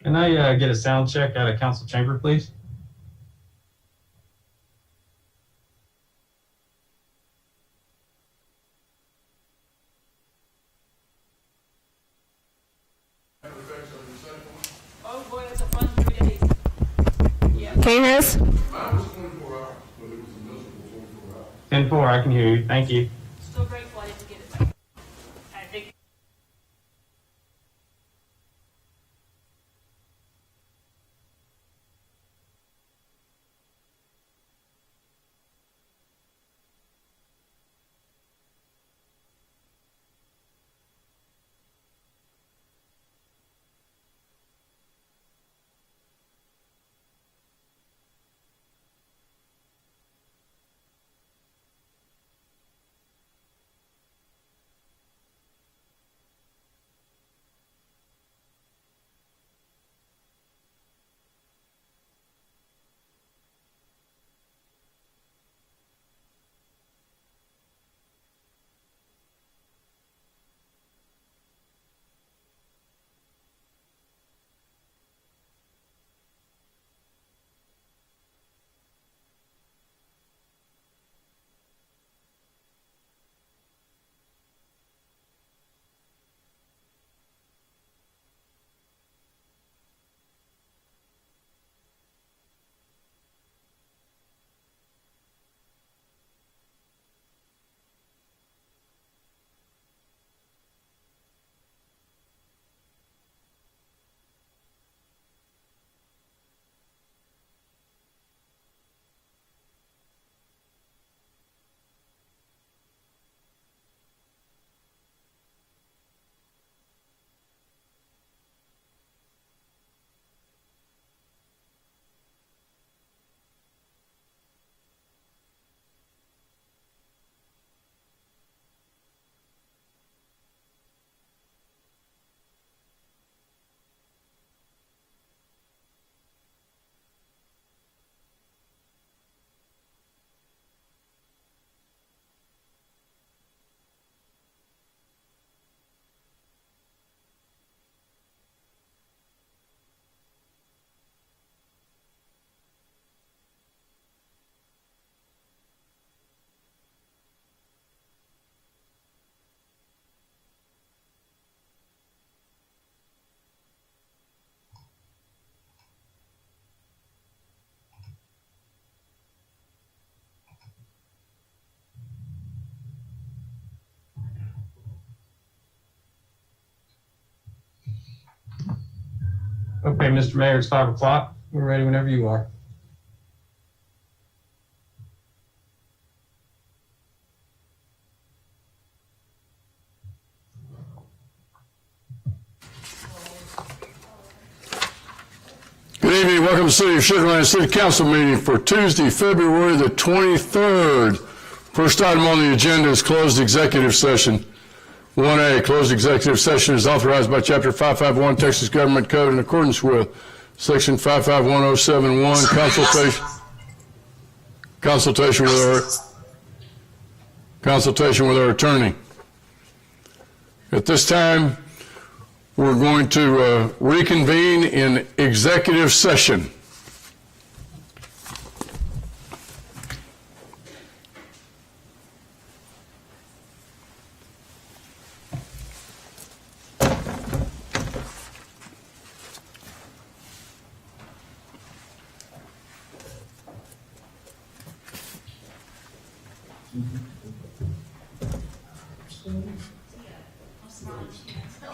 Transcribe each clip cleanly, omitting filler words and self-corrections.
Can I get a sound check out of council chamber, please? Oh boy, that's a fun 3 days. Candace? Mine was 24 hours, but it was a miserable 24 hours. 10-4, I can hear you. Thank you. Still grateful I didn't get it. I think. Okay, Mr. Mayor, it's 5 o'clock. We're ready whenever you are. Good evening. Welcome to City of Sugar Land City Council meeting for Tuesday, February the 23rd. First item on the agenda is closed executive session. 1A, closed executive session is authorized by Chapter 551 Texas Government Code in accordance with Section 551071, consultation with our attorney. At this time, we're going to reconvene in executive session.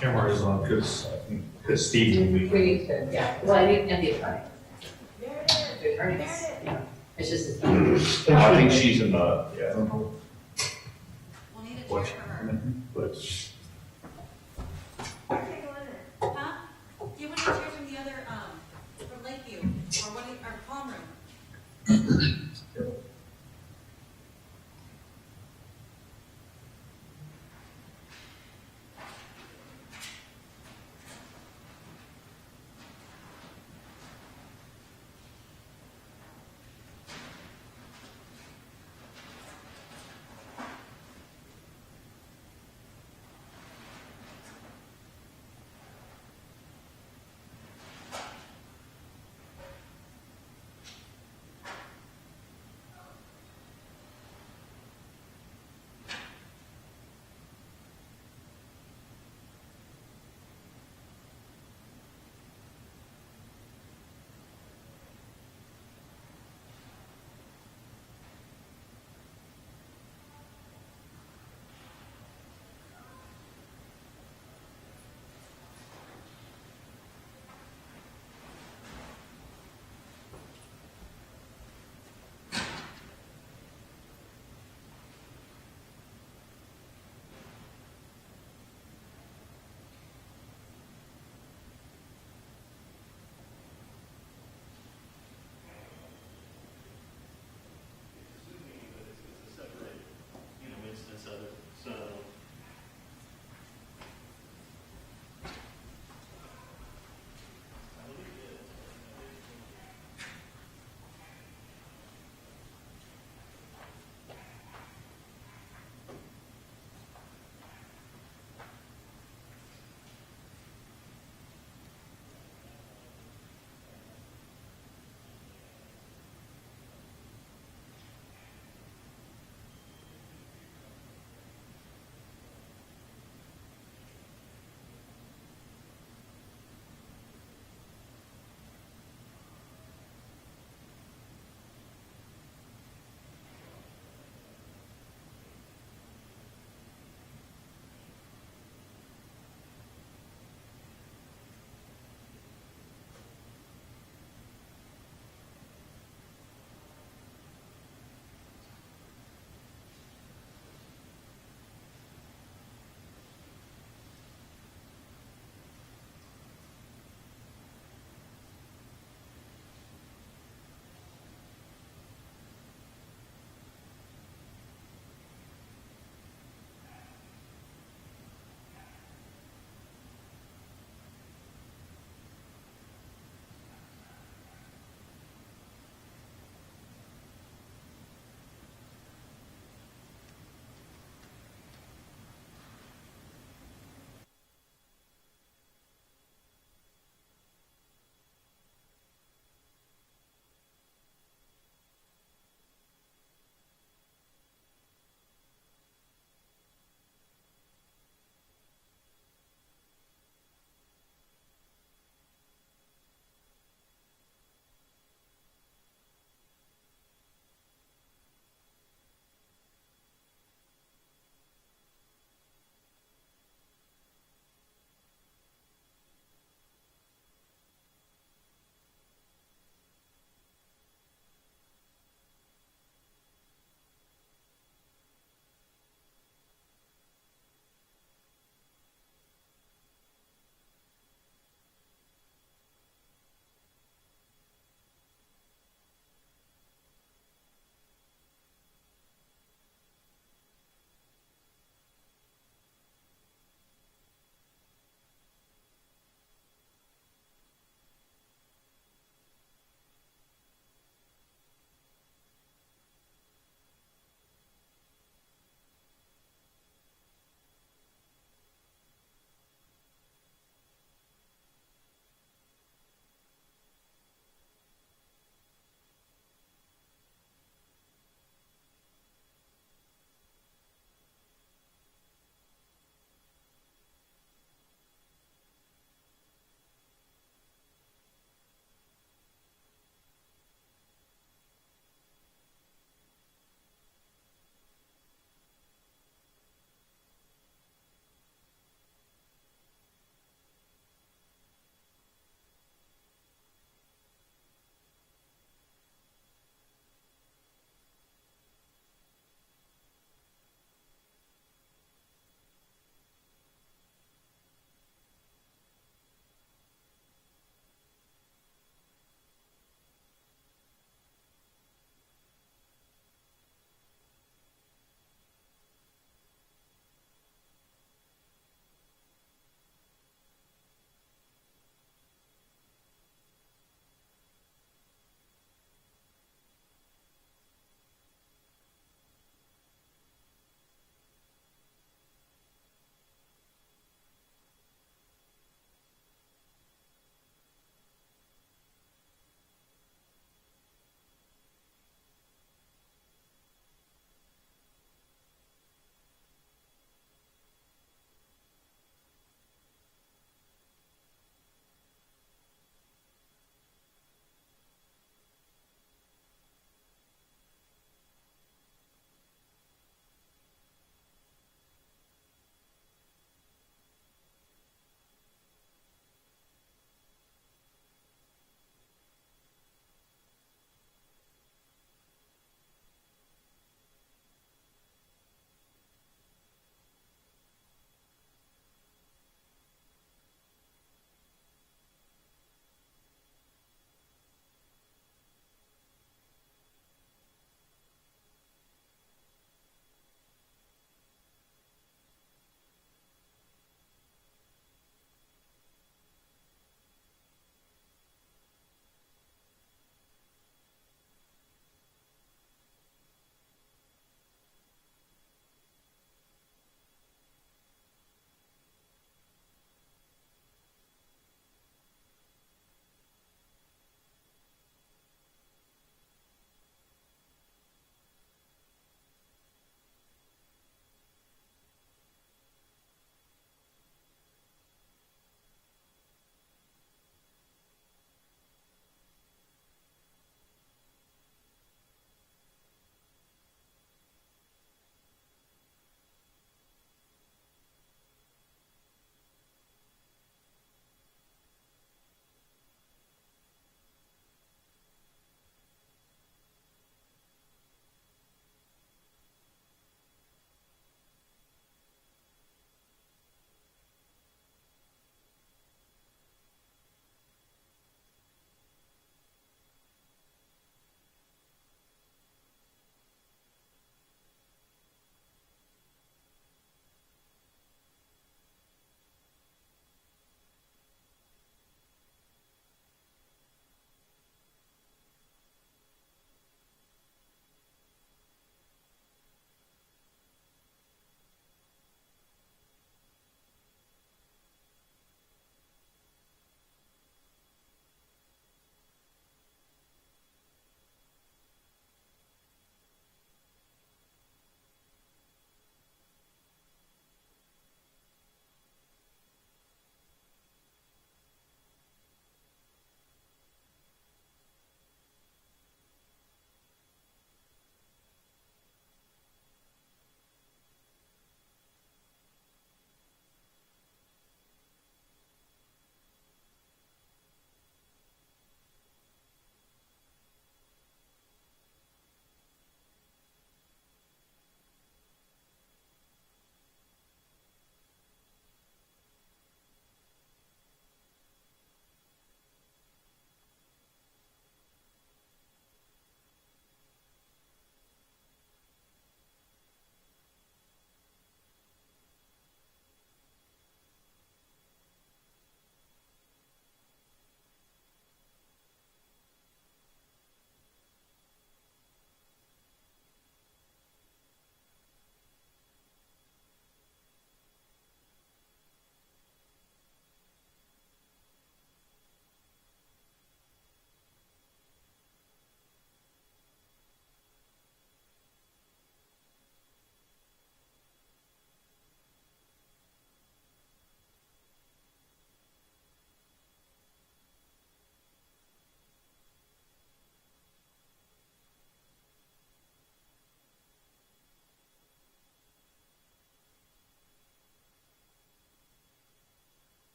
Camera is on because Steve will be. We need to, yeah, well, I need, and the attorney. The attorneys, yeah, it's just. I think she's in the, yeah. We'll need a chair What? for her. But Huh? Do you want a chair from the other, from Lakeview, or one, or Palm Room?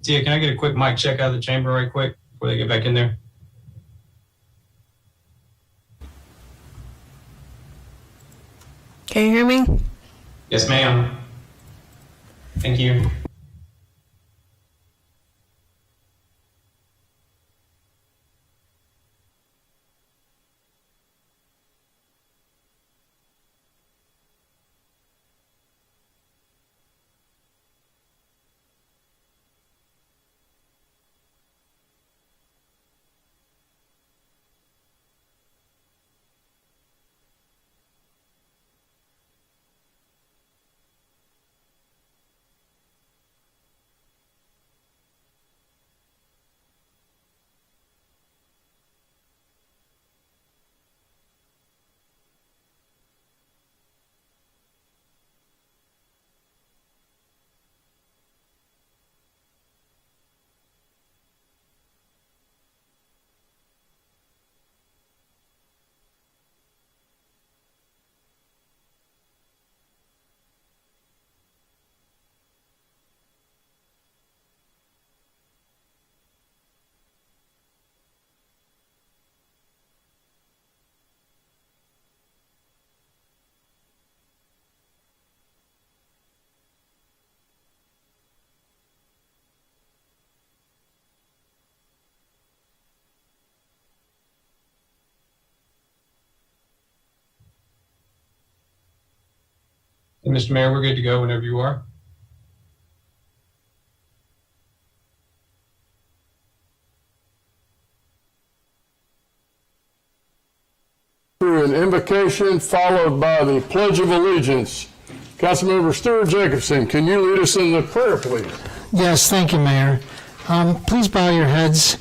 Tia, can I get a quick mic check out of the chamber right quick before they get back in there? Can you hear me? Yes, ma'am. Thank you. And Mr. Mayor, we're good to go whenever you are. Through an invocation followed by the Pledge of Allegiance. Councilmember Stuart Jacobson, can you lead us in the prayer, please? Yes, thank you, Mayor. Please bow your heads.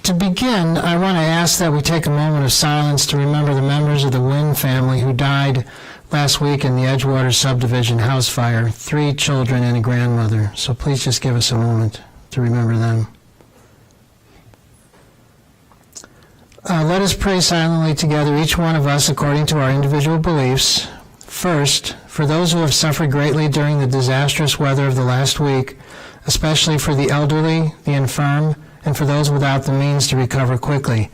To begin, I want to ask that we take a moment of silence to remember the members of the Wynn family who died last week in the Edgewater subdivision house fire, 3 children and a grandmother. So please just give us a moment to remember them. Let us pray silently together, each one of us according to our individual beliefs. First, for those who have suffered greatly during the disastrous weather of the last week, especially for the elderly, the infirm, and for those without the means to recover quickly.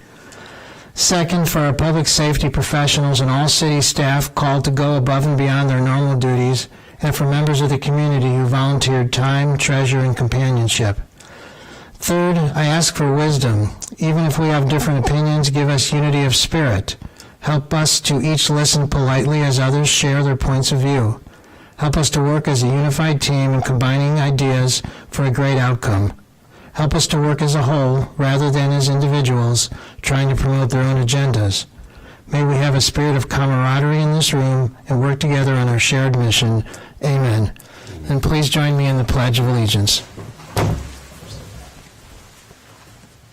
Second, for our public safety professionals and all city staff called to go above and beyond their normal duties, and for members of the community who volunteered time, treasure, and companionship. Third, I ask for wisdom. Even if we have different opinions, give us unity of spirit. Help us to each listen politely as others share their points of view. Help us to work as a unified team in combining ideas for a great outcome. Help us to work as a whole rather than as individuals trying to promote their own agendas. May we have a spirit of camaraderie in this room and work together on our shared mission. Amen. And please join me in the Pledge of Allegiance.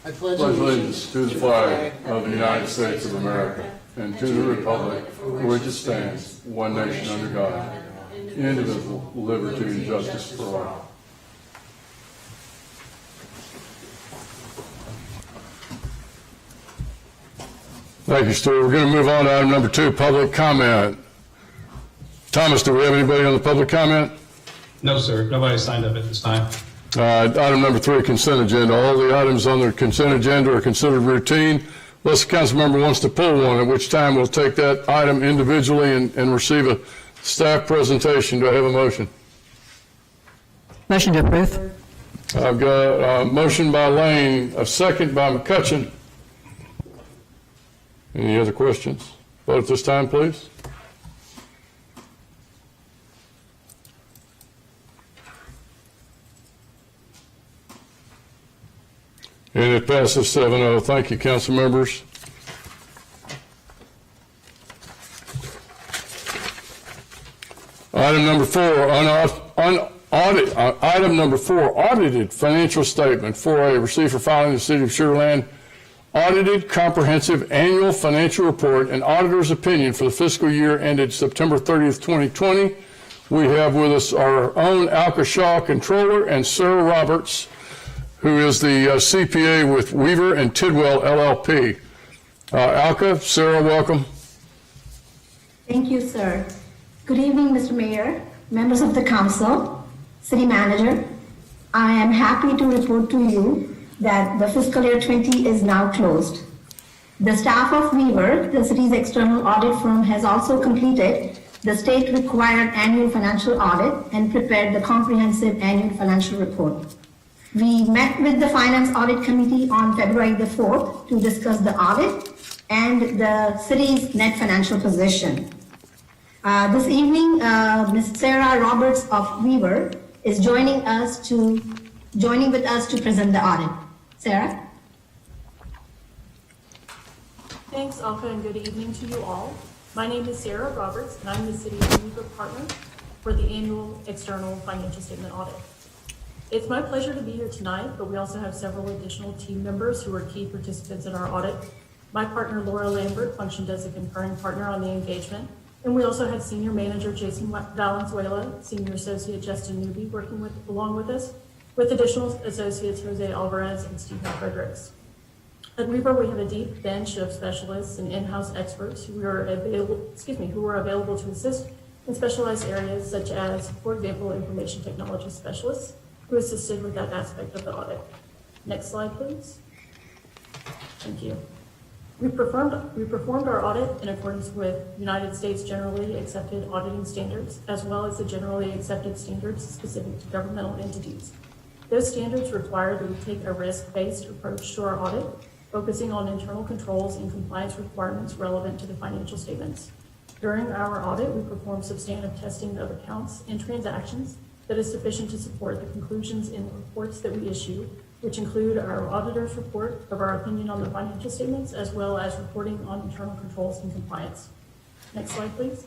I pledge Allegiance to the flag of the United States of America and to the republic for which it stands, one nation under God, indivisible, with liberty and justice for all. Thank you, Stuart. We're going to move on to item number 2, public comment. Thomas, do we have anybody on the public comment? No, sir. Nobody signed up at this time. Item number 3, consent agenda. All the items on the consent agenda are considered routine, unless the council member wants to pull one, at which time we'll take that item individually and receive a staff presentation. Do I have a motion? Motion to approve. I've got a motion by Lane, a second by McCutcheon. Any other questions? Vote at this time, please. And it passes 7-0. Thank you, council members. Item number 4, item number 4, audited financial statement. 4A, received for filing the City of Sugar Land audited comprehensive annual financial report and auditor's opinion for the fiscal year ended September 30th, 2020. We have with us our own Alka Shaw controller and Sarah Roberts, who is the CPA with Weaver and Tidwell LLP. Alka, Sarah, welcome. Thank you, sir. Good evening, Mr. Mayor, members of the council, city manager. I am happy to report to you that the fiscal year 20 is now closed. The staff of Weaver, the city's external audit firm, has also completed the state-required annual financial audit and prepared the comprehensive annual financial report. We met with the Finance Audit Committee on February the 4th to discuss the audit and the city's net financial position. This evening, Ms. Sarah Roberts of Weaver is joining with us to present the audit. Sarah? Thanks, Alka, and good evening to you all. My name is Sarah Roberts, and I'm the City of Weaver partner for the annual external financial statement audit. It's my pleasure to be here tonight, but we also have several additional team members who are key participants in our audit. My partner, Laura Lambert, functioned as a concurring partner on the engagement, and we also had Senior Manager Jason Valenzuela, Senior Associate Justin Newby working along with us, with additional associates Jose Alvarez and Stephen Fredericks. At Weaver, we have a deep bench of specialists and in-house experts who are available to assist in specialized areas such as, for example, information technology specialists who assisted with that aspect of the audit. Next slide, please. Thank you. We performed our audit in accordance with United States generally accepted auditing standards, as well as the generally accepted standards specific to governmental entities. Those standards require that we take a risk-based approach to our audit, focusing on internal controls and compliance requirements relevant to the financial statements. During our audit, we perform substantive testing of accounts and transactions that is sufficient to support the conclusions in the reports that we issue, which include our auditor's report of our opinion on the financial statements, as well as reporting on internal controls and compliance. Next slide, please.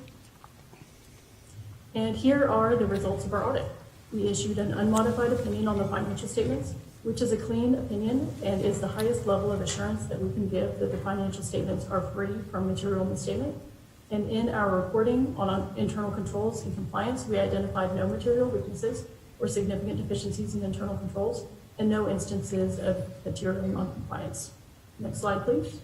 And here are the results of our audit. We issued an unmodified opinion on the financial statements, which is a clean opinion and is the highest level of assurance that we can give that the financial statements are free from material misstatement. And in our reporting on internal controls and compliance, we identified no material weaknesses or significant deficiencies in internal controls and no instances of material non-compliance. Next slide, please.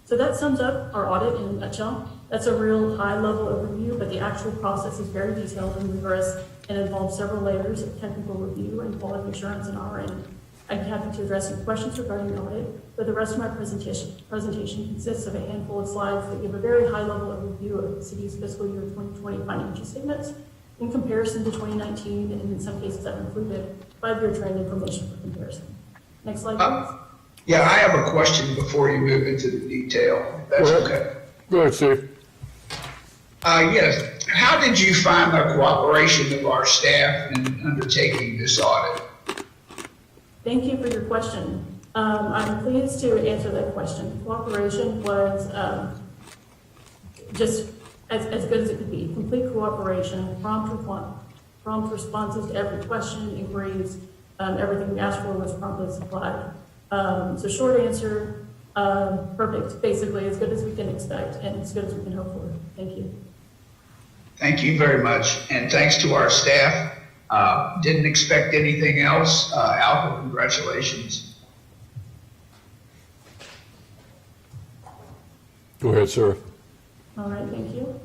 So that sums up our audit in a nutshell. That's a real high-level overview, but the actual process is very detailed and rigorous and involves several layers of technical review and quality assurance on our end. I'd be happy to address any questions regarding the audit, but the rest of my presentation consists of a handful of slides that give a very high-level overview of the city's fiscal year 2020 financial statements in comparison to 2019, and in some cases I've included 5-year trend information for comparison. Next slide, please. Yeah, I have a question before you move into the detail, if that's okay. Go ahead, Steve. Yes, how did you find the cooperation of our staff in undertaking this audit? Thank you for your question. I'm pleased to answer that question. Cooperation was just as good as it could be. Complete cooperation, prompt responses to every question, inquiries, everything we asked for was promptly supplied. So short answer, perfect, basically as good as we can expect and as good as we can hope for. Thank you. Thank you very much, and thanks to our staff. Didn't expect anything else. Alka, congratulations. Go ahead, Sarah. All right, thank you.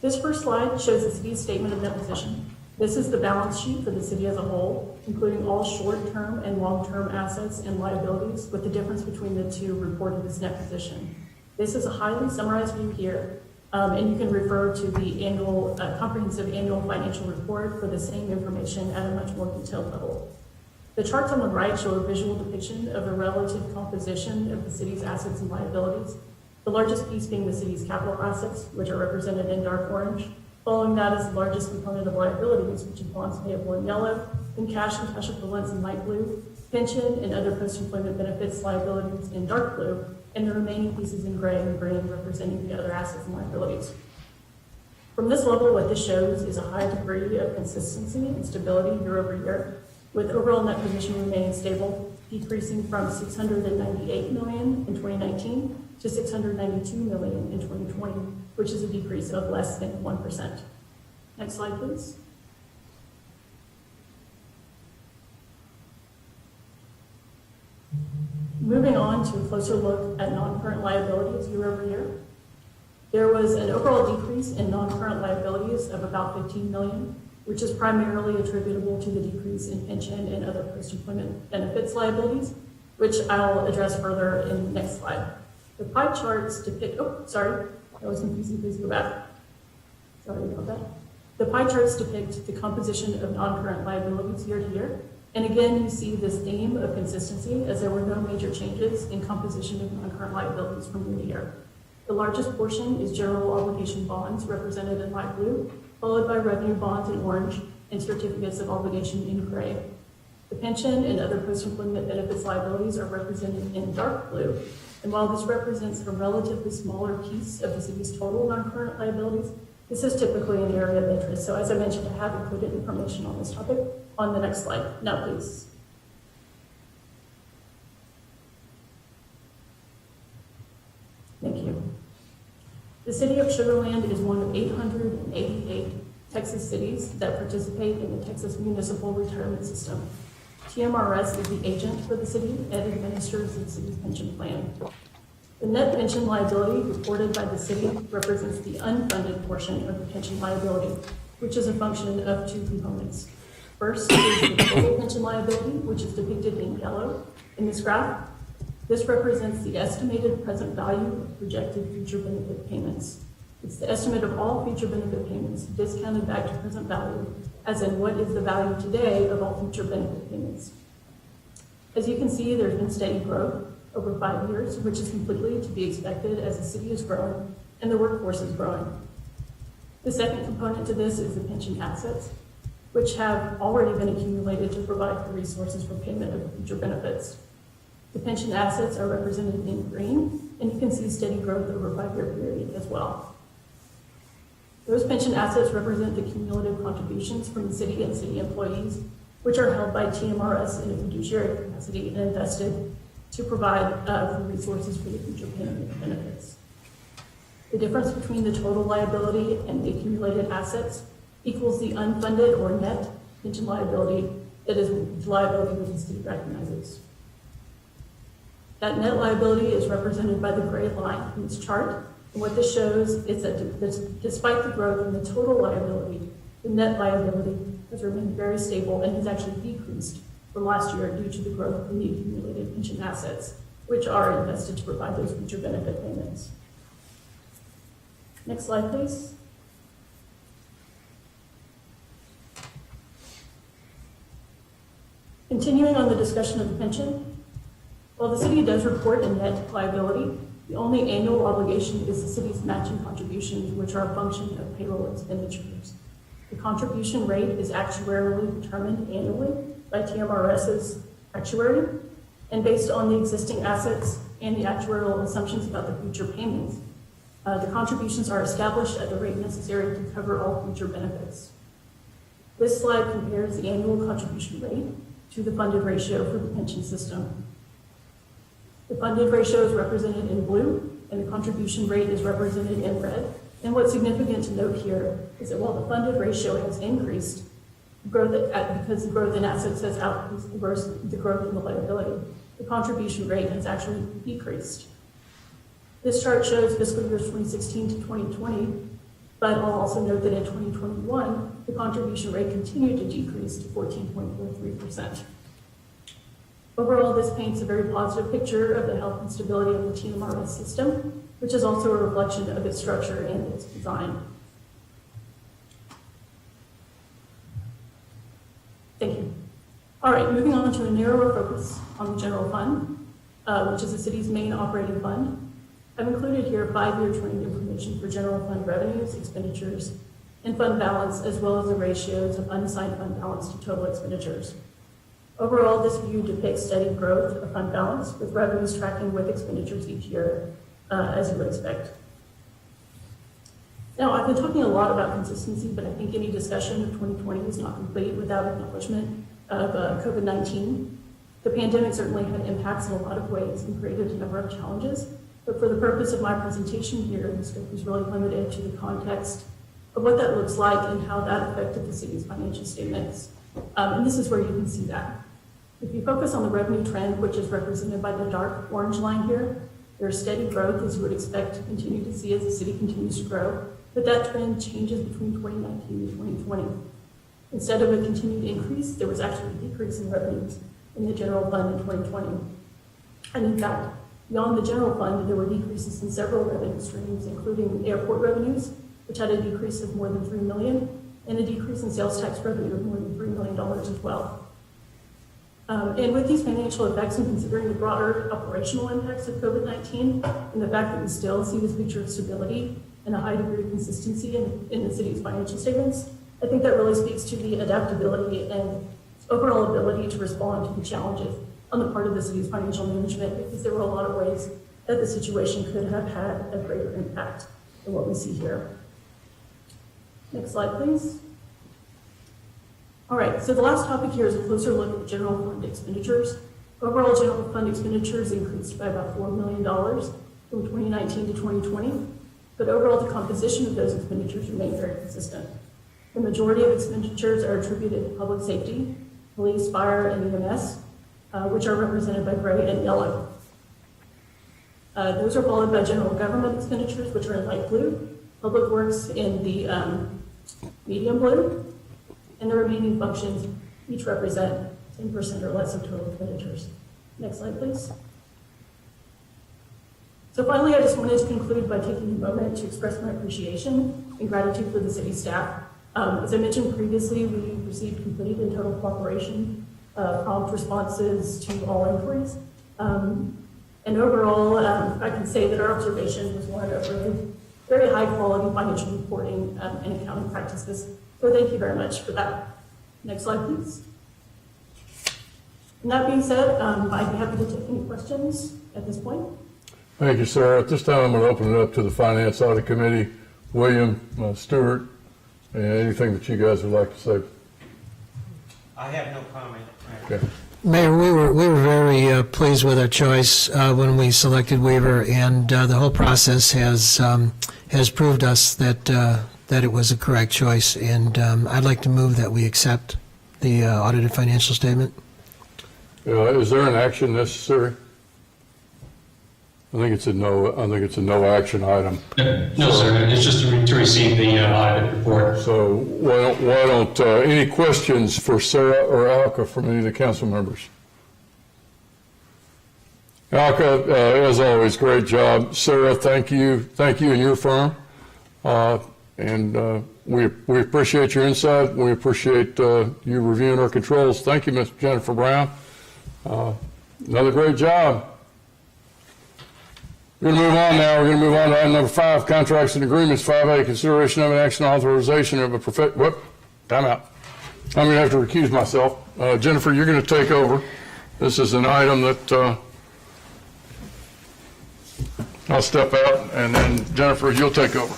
This first slide shows the city's statement of net position. This is the balance sheet for the city as a whole, including all short-term and long-term assets and liabilities, with the difference between the two reported as net position. This is a highly summarized view here, and you can refer to the annual, comprehensive annual financial report for the same information at a much more detailed level. The charts on the right show a visual depiction of the relative composition of the city's assets and liabilities, the largest piece being the city's capital assets, which are represented in dark orange. Following that is the largest component of liabilities, which is bonds payable in yellow, and cash equivalents in light blue, pension and other post-employment benefits liabilities in dark blue, and the remaining pieces in gray and green representing the other assets and liabilities. From this level, what this shows is a high degree of consistency and stability year over year, with overall net position remaining stable, decreasing from $698 million in 2019 to $692 million in 2020, which is a decrease of less than 1%. Next slide, please. Moving on to a closer look at non-current liabilities year over year. There was an overall decrease in non-current liabilities of about $15 million, which is primarily attributable to the decrease in pension and other post-employment benefits liabilities, which I'll address further in the next slide. The pie charts depict, oh, sorry, that was confusing, please go back. Sorry about that. The pie charts depict the composition of non-current liabilities year to year. And again, you see this theme of consistency as there were no major changes in composition of non-current liabilities from year to year. The largest portion is general obligation bonds represented in light blue, followed by revenue bonds in orange and certificates of obligation in gray. The pension and other post-employment benefits liabilities are represented in dark blue. And while this represents a relatively smaller piece of the city's total non-current liabilities, this is typically an area of interest. So as I mentioned, I have included information on this topic on the next slide. Now, please. Thank you. The city of Sugar Land is one of 888 Texas cities that participate in the Texas Municipal Retirement System. TMRS is the agent for the city and administers the city's pension plan. The net pension liability reported by the city represents the unfunded portion of the pension liability, which is a function of two components. First is the total pension liability, which is depicted in yellow in this graph. This represents the estimated present value of projected future benefit payments. It's the estimate of all future benefit payments discounted back to present value, as in what is the value today of all future benefit payments. As you can see, there's been steady growth over 5 years, which is completely to be expected as the city is growing and the workforce is growing. The second component to this is the pension assets, which have already been accumulated to provide the resources for payment of future benefits. The pension assets are represented in green, and you can see steady growth over a 5-year period as well. Those pension assets represent the cumulative contributions from the city and city employees, which are held by TMRS in a fiduciary capacity and invested to provide the resources for the future payment of benefits. The difference between the total liability and the accumulated assets equals the unfunded or net pension liability that is the liability that the city recognizes. That net liability is represented by the gray line in this chart. And what this shows is that despite the growth in the total liability, the net liability has remained very stable and has actually decreased from last year due to the growth in the accumulated pension assets, which are invested to provide those future benefit payments. Next slide, please. Continuing on the discussion of the pension, while the city does report a net liability, the only annual obligation is the city's matching contributions, which are a function of payroll expenditures. The contribution rate is actuarially determined annually by TMRS's actuary, and based on the existing assets and the actuarial assumptions about the future payments, the contributions are established at the rate necessary to cover all future benefits. This slide compares the annual contribution rate to the funded ratio for the pension system. The funded ratio is represented in blue, and the contribution rate is represented in red. And what's significant to note here is that while the funded ratio has increased, because the growth in assets has outpaced the growth in the liability, the contribution rate has actually decreased. This chart shows fiscal years 2016 to 2020, but I'll also note that in 2021, the contribution rate continued to decrease to 14.43%. Overall, this paints a very positive picture of the health and stability of the TMRS system, which is also a reflection of its structure and its design. Thank you. All right, moving on to a narrower focus on the general fund, which is the city's main operating fund. I've included here 5-year trend information for general fund revenues, expenditures, and fund balance, as well as the ratios of unassigned fund balance to total expenditures. Overall, this view depicts steady growth of fund balance, with revenues tracking with expenditures each year, as you would expect. Now, I've been talking a lot about consistency, but I think any discussion of 2020 is not complete without acknowledgement of COVID-19. The pandemic certainly had impacts in a lot of ways and created a number of challenges, but for the purpose of my presentation here, the scope is really limited to the context of what that looks like and how that affected the city's financial statements. And this is where you can see that. If you focus on the revenue trend, which is represented by the dark orange line here, there's steady growth as you would expect to continue to see as the city continues to grow, but that trend changes between 2019 and 2020. Instead of a continued increase, there was actually a decrease in revenues in the general fund in 2020. And in fact, beyond the general fund, there were decreases in several revenue streams, including airport revenues, which had a decrease of more than $3 million, and a decrease in sales tax revenue of more than $3 million as well. And with these financial effects and considering the broader operational impacts of COVID-19 and the fact that we still see this picture of stability and a high degree of consistency in the city's financial statements, I think that really speaks to the adaptability and overall ability to respond to the challenges on the part of the city's financial management, because there were a lot of ways that the situation could have had a greater impact than what we see here. Next slide, please. All right, so the last topic here is a closer look at general fund expenditures. Overall general fund expenditures increased by about $4 million from 2019 to 2020, but overall the composition of those expenditures remained very consistent. The majority of expenditures are attributed to public safety, police, fire, and EMS, which are represented by gray and yellow. Those are followed by general government expenditures, which are in light blue, public works in the medium blue, and the remaining functions each represent 10% or less of total expenditures. Next slide, please. So finally, I just wanted to conclude by taking a moment to express my appreciation and gratitude for the city staff. As I mentioned previously, we received complete and total cooperation, prompt responses to all inquiries. And overall, I can say that our observation was one of really very high quality financial reporting and accounting practices. So thank you very much for that. Next slide, please. And that being said, I'd be happy to take any questions at this point. Thank you, Sarah. At this time, I'm going to open it up to the Finance Audit Committee. William, Stewart, and anything that you guys would like to say? I have no comment. Okay. Mayor, we were very pleased with our choice when we selected Weaver, and the whole process has proved us that it was a correct choice. And I'd like to move that we accept the audited financial statement. Is there an action necessary? I think it's a no action item. No, sir. It's just to receive the audit report. So why don't any questions for Sarah or Alka from any of the council members? Alka, as always, great job. Sarah, thank you and your firm. And we appreciate your insight. We appreciate you reviewing our controls. Thank you, Ms. Jennifer Brown. Another great job. We're going to move on now. We're going to move on to item number 5, contracts and agreements. 5A, consideration of an action authorization of a time out. I'm going to have to recuse myself. Jennifer, you're going to take over. This is an item that I'll step out, and then Jennifer, you'll take over.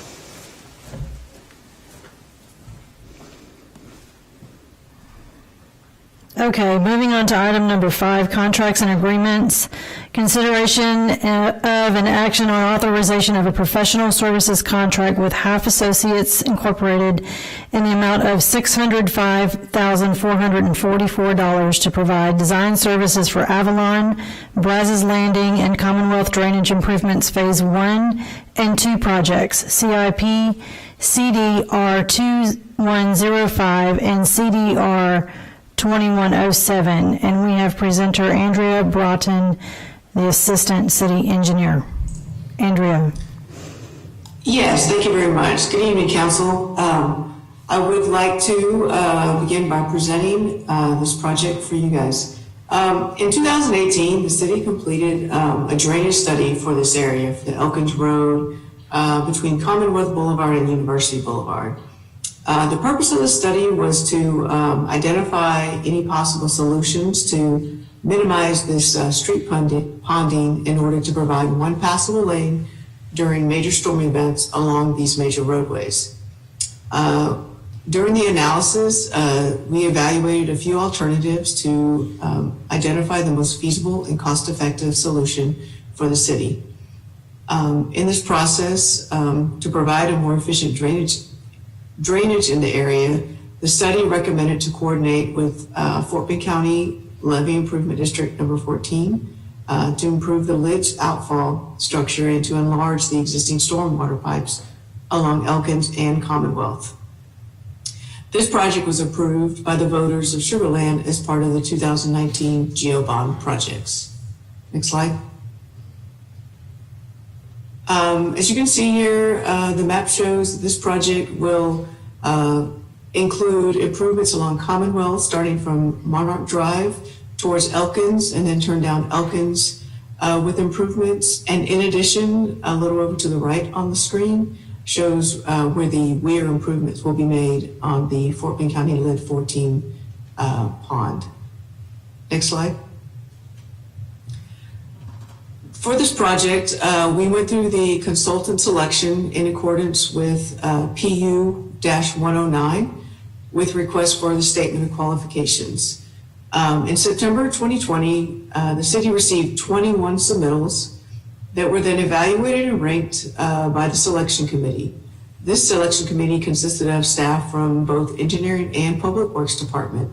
Okay, moving on to item number 5, contracts and agreements. Consideration of an action on authorization of a professional services contract with Half Associates Incorporated in the amount of $605,444 to provide design services for Avalon, Brazos Landing, and Commonwealth Drainage Improvements Phase 1 and 2 projects, CIP CDR 2105 and CDR 2107, and we have presenter Andrea Broughton, the Assistant City Engineer. Andrea. Yes, thank you very much. Good evening, Council. I would like to begin by presenting this project for you guys. In 2018, the city completed a drainage study for this area, for the Elkins Road between Commonwealth Boulevard and University Boulevard. The purpose of the study was to identify any possible solutions to minimize this street ponding in order to provide one passable lane during major storm events along these major roadways. During the analysis, we evaluated a few alternatives to identify the most feasible and cost-effective solution for the city. In this process, to provide a more efficient drainage in the area, the study recommended to coordinate with Fort Bend County Levee Improvement District number 14 to improve the ledge outfall structure and to enlarge the existing stormwater pipes along Elkins and Commonwealth. This project was approved by the voters of Sugar Land as part of the 2019 GeoBond projects. Next slide. As you can see here, the map shows that this project will include improvements along Commonwealth, starting from Monarch Drive towards Elkins, and then turn down Elkins with improvements. And in addition, a little over to the right on the screen shows where the weir improvements will be made on the Fort Bend County Lid 14 pond. Next slide. For this project, we went through the consultant selection in accordance with PU-109 with requests for the statement of qualifications. In September 2020, the city received 21 submittals that were then evaluated and ranked by the selection committee. This selection committee consisted of staff from both engineering and public works department.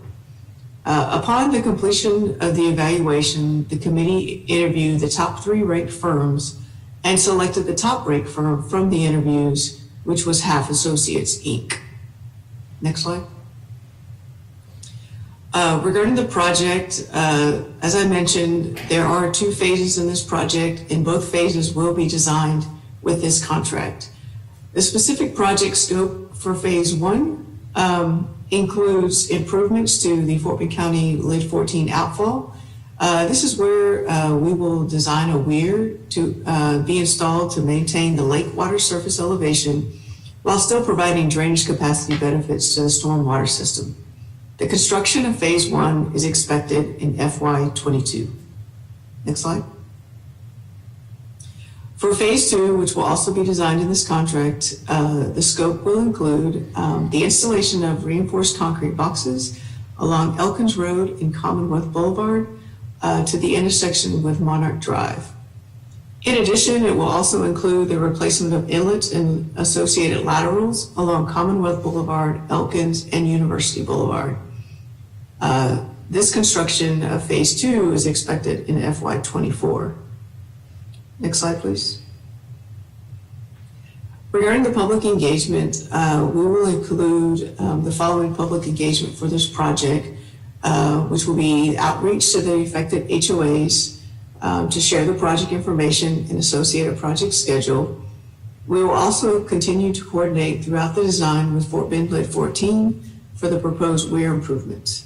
Upon the completion of the evaluation, the committee interviewed the top 3 ranked firms and selected the top ranked firm from the interviews, which was Half Associates, Inc. Next slide. Regarding the project, as I mentioned, there are 2 phases in this project, and both phases will be designed with this contract. The specific project scope for phase 1 includes improvements to the Fort Bend County Lid 14 outfall. This is where we will design a weir to be installed to maintain the lake water surface elevation while still providing drainage capacity benefits to the stormwater system. The construction of phase 1 is expected in FY22. Next slide. For phase 2, which will also be designed in this contract, the scope will include the installation of reinforced concrete boxes along Elkins Road and Commonwealth Boulevard to the intersection with Monarch Drive. In addition, it will also include the replacement of inlets and associated laterals along Commonwealth Boulevard, Elkins, and University Boulevard. This construction of phase 2 is expected in FY24. Next slide, please. Regarding the public engagement, we will include the following public engagement for this project, which will be outreach to the affected HOAs to share the project information and associated project schedule. We will also continue to coordinate throughout the design with Fort Bend Lid 14 for the proposed weir improvements.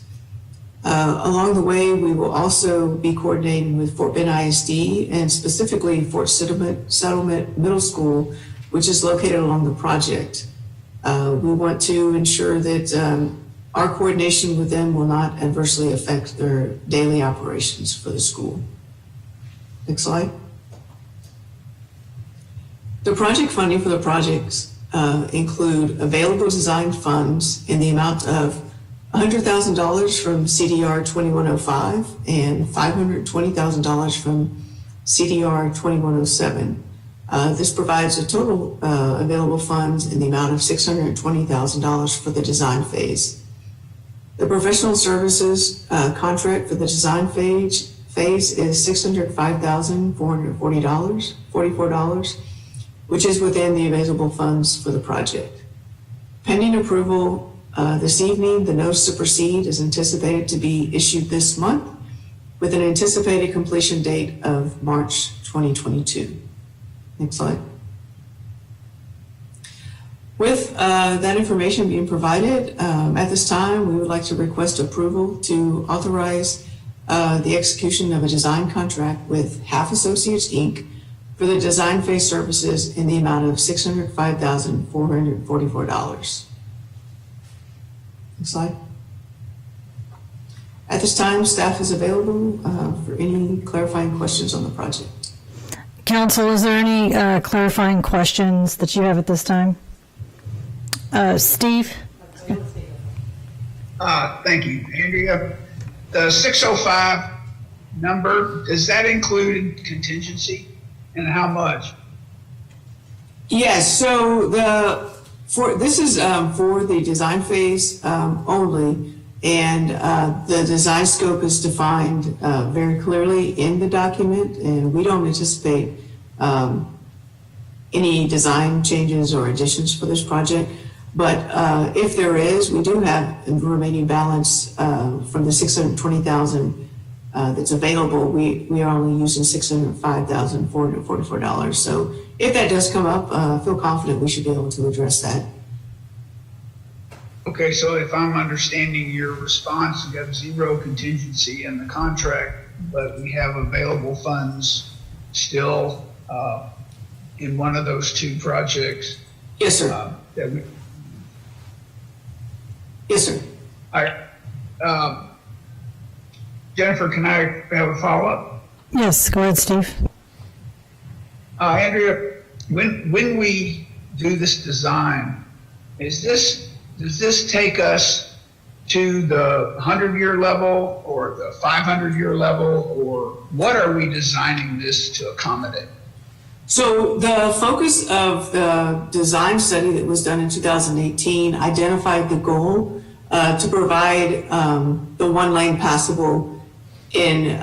Along the way, we will also be coordinating with Fort Bend ISD and specifically Fort Settlement Middle School, which is located along the project. We want to ensure that our coordination with them will not adversely affect their daily operations for the school. Next slide. The project funding for the projects include available design funds in the amount of $100,000 from CDR 2105 and $520,000 from CDR 2107. This provides a total available funds in the amount of $620,000 for the design phase. The professional services contract for the design phase is $605,444, which is within the available funds for the project. Pending approval this evening, the notice to proceed is anticipated to be issued this month with an anticipated completion date of March 2022. Next slide. With that information being provided, at this time, we would like to request approval to authorize the execution of a design contract with Half Associates, Inc. for the design phase services in the amount of $605,444. Next slide. At this time, staff is available for any clarifying questions on the project. Council, is there any clarifying questions that you have at this time? Steve? Thank you, Andrea. The 605 number, does that include contingency, and how much? Yes, so this is for the design phase only, and the design scope is defined very clearly in the document, and we don't anticipate any design changes or additions for this project. But if there is, we do have a remaining balance from the 620,000 that's available. We are only using $605,444. So if that does come up, I feel confident we should be able to address that. Okay, so if I'm understanding your response, you have zero contingency in the contract, but we have available funds still in one of those two projects. Yes, sir. That we, Yes, sir. all right. Jennifer, can I have a follow-up? Yes, go ahead, Steve. Andrea, when we do this design, does this take us to the 100-year level or the 500-year level, or what are we designing this to accommodate? So the focus of the design study that was done in 2018 identified the goal to provide the one lane passable in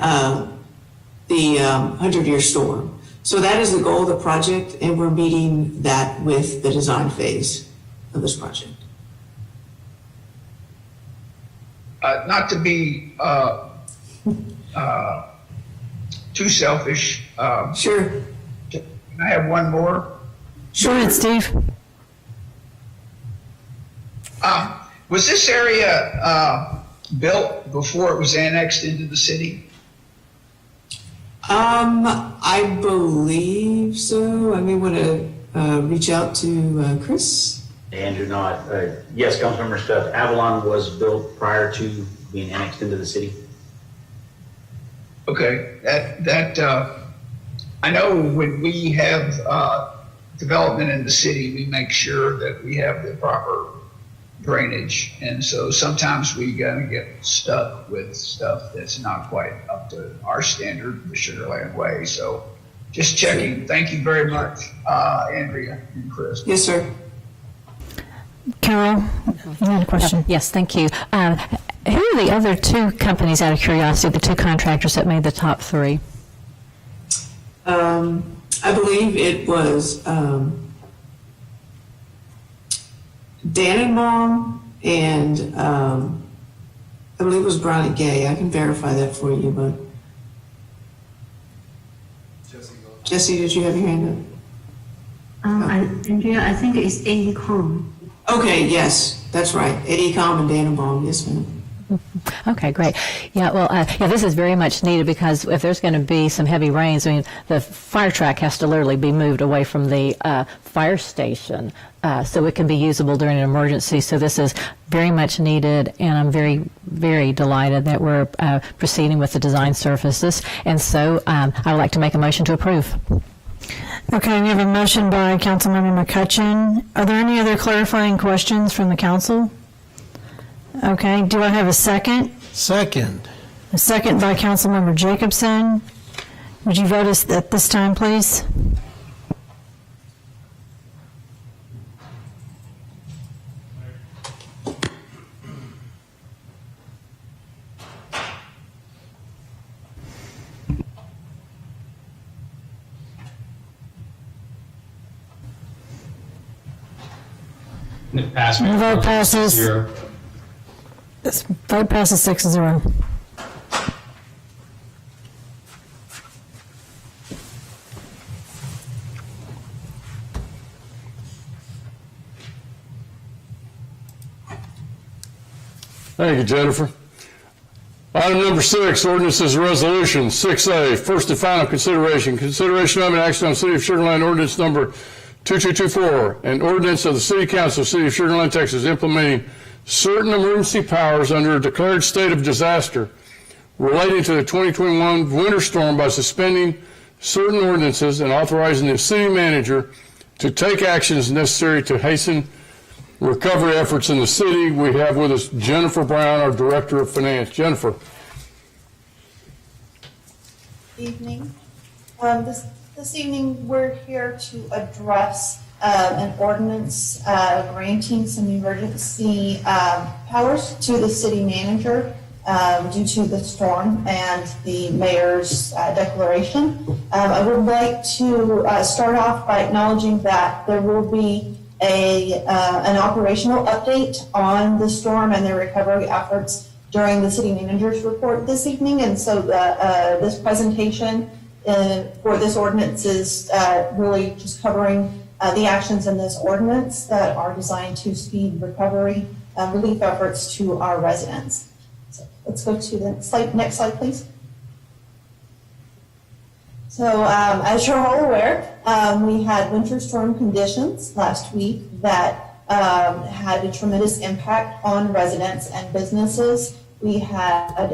the 100-year storm. So that is the goal of the project, and we're meeting that with the design phase of this project. Not to be too selfish. Sure. Can I have one more? Go ahead, Steve. Was this area built before it was annexed into the city? I believe so. I may want to reach out to Chris. Andrew, not, yes, Councilmember Stubbs, Avalon was built prior to being annexed into the city. Okay, I know when we have development in the city, we make sure that we have the proper drainage. And so sometimes we gotta get stuck with stuff that's not quite up to our standard, the Sugar Land Way. So just checking. Thank you very much, Andrea and Chris. Yes, sir. Carol, you had a question? Yes, thank you. Who are the other two companies, out of curiosity, the two contractors that made the top three? I believe it was Dannenbaum and I believe it was Brown and Gay. I can verify that for you, but Jesse, did you have your hand up? Andrea, I think it's AECOM. Okay, yes, that's right. AECOM and Dannenbaum, yes, ma'am. Okay, great. Yeah, well, this is very much needed because if there's going to be some heavy rains, I mean, the fire truck has to literally be moved away from the fire station so it can be usable during an emergency. So this is very much needed, and I'm very, very delighted that we're proceeding with the design services. And so I would like to make a motion to approve. Okay, we have a motion by Councilmember McCutcheon. Are there any other clarifying questions from the council? Okay, do I have a second? Second. A second by Councilmember Jacobson. Would you vote us at this time, please? It passed. The vote passes. 0. This vote passes 6-0. Thank you, Jennifer. Item number 6, ordinances and resolutions. 6A, first and final consideration. Consideration of an action on City of Sugar Land ordinance number 2224, an ordinance of the City Council, City of Sugar Land, Texas, implementing certain emergency powers under a declared state of disaster relating to the 2021 winter storm by suspending certain ordinances and authorizing the city manager to take actions necessary to hasten recovery efforts in the city. We have with us Jennifer Brown, our Director of Finance. Jennifer. Evening. This evening, we're here to address an ordinance granting some emergency powers to the city manager due to the storm and the mayor's declaration. I would like to start off by acknowledging that there will be an operational update on the storm and the recovery efforts during the city manager's report this evening. And so this presentation for this ordinance is really just covering the actions in this ordinance that are designed to speed recovery relief efforts to our residents. So let's go to the next slide, please. So as you're all aware, we had winter storm conditions last week that had a tremendous impact on residents and businesses. We had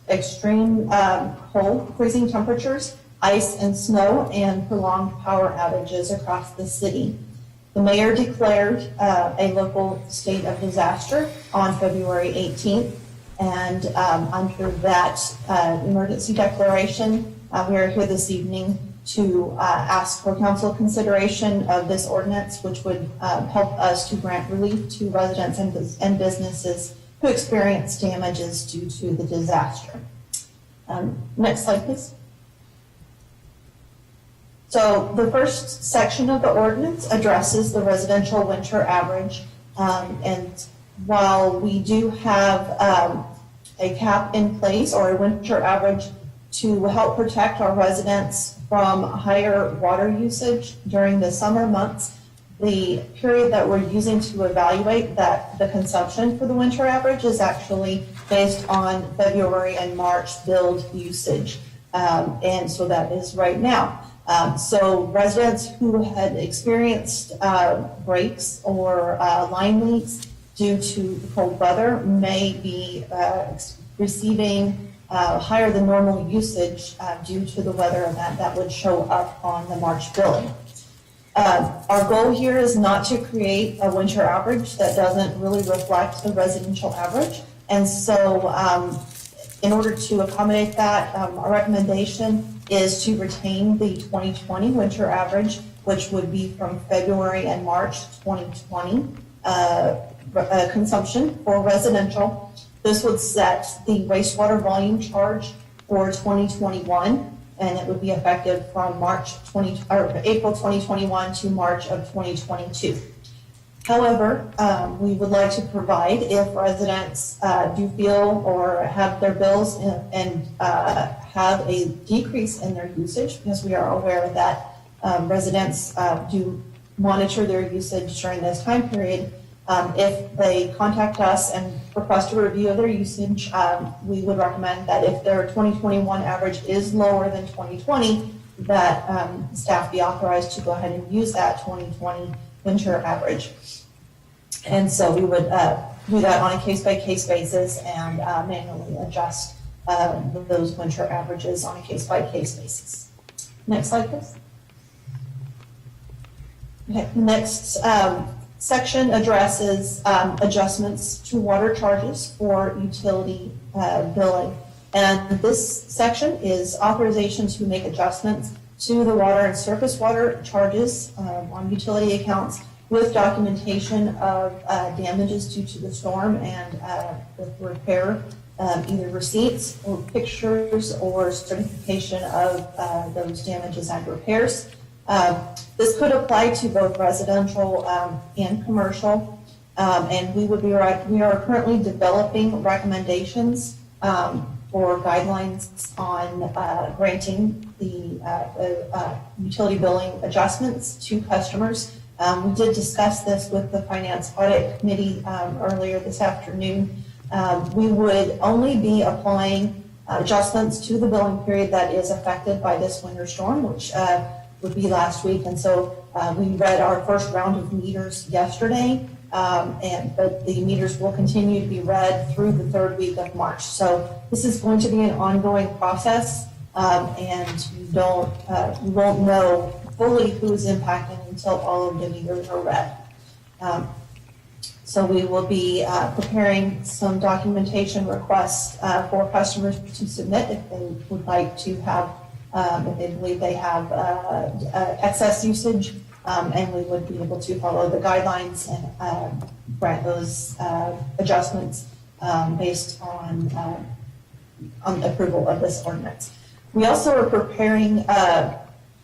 extreme cold, freezing temperatures, ice and snow, and prolonged power outages across the city. The mayor declared a local state of disaster on February 18th, and under that emergency declaration, we are here this evening to ask for council consideration of this ordinance, which would help us to grant relief to residents and businesses who experienced damages due to the disaster. Next slide, please. So the first section of the ordinance addresses the residential winter average. And while we do have a cap in place or a winter average to help protect our residents from higher water usage during the summer months, the period that we're using to evaluate the consumption for the winter average is actually based on February and March billed usage. And so that is right now. So residents who had experienced breaks or line leaks due to the cold weather may be receiving higher than normal usage due to the weather event that would show up on the March billing. Our goal here is not to create a winter average that doesn't really reflect the residential average. And so in order to accommodate that, our recommendation is to retain the 2020 winter average, which would be from February and March 2020 consumption for residential. This would set the wastewater volume charge for 2021, and it would be effective from April 2021 to March of 2022. However, we would like to provide, if residents do feel or have their bills and have a decrease in their usage, because we are aware that residents do monitor their usage during this time period. If they contact us and request a review of their usage, we would recommend that if their 2021 average is lower than 2020, that staff be authorized to go ahead and use that 2020 winter average. And so we would do that on a case-by-case basis and manually adjust those winter averages on a case-by-case basis. Next slide, please. Okay, the next section addresses adjustments to water charges for utility billing. And this section is authorization to make adjustments to the water and surface water charges on utility accounts with documentation of damages due to the storm and with repair, either receipts or pictures or certification of those damages and repairs. This could apply to both residential and commercial, and we are currently developing recommendations for guidelines on granting the utility billing adjustments to customers. We did discuss this with the Finance Audit Committee earlier this afternoon. We would only be applying adjustments to the billing period that is affected by this winter storm, which would be last week. And so we read our first round of meters yesterday, but the meters will continue to be read through the third week of March. So this is going to be an ongoing process, and we won't know fully who's impacted until all of the meters are read. So we will be preparing some documentation requests for customers to submit if they would like to have, if they believe they have excess usage, and we would be able to follow the guidelines and grant those adjustments based on approval of this ordinance. We also are preparing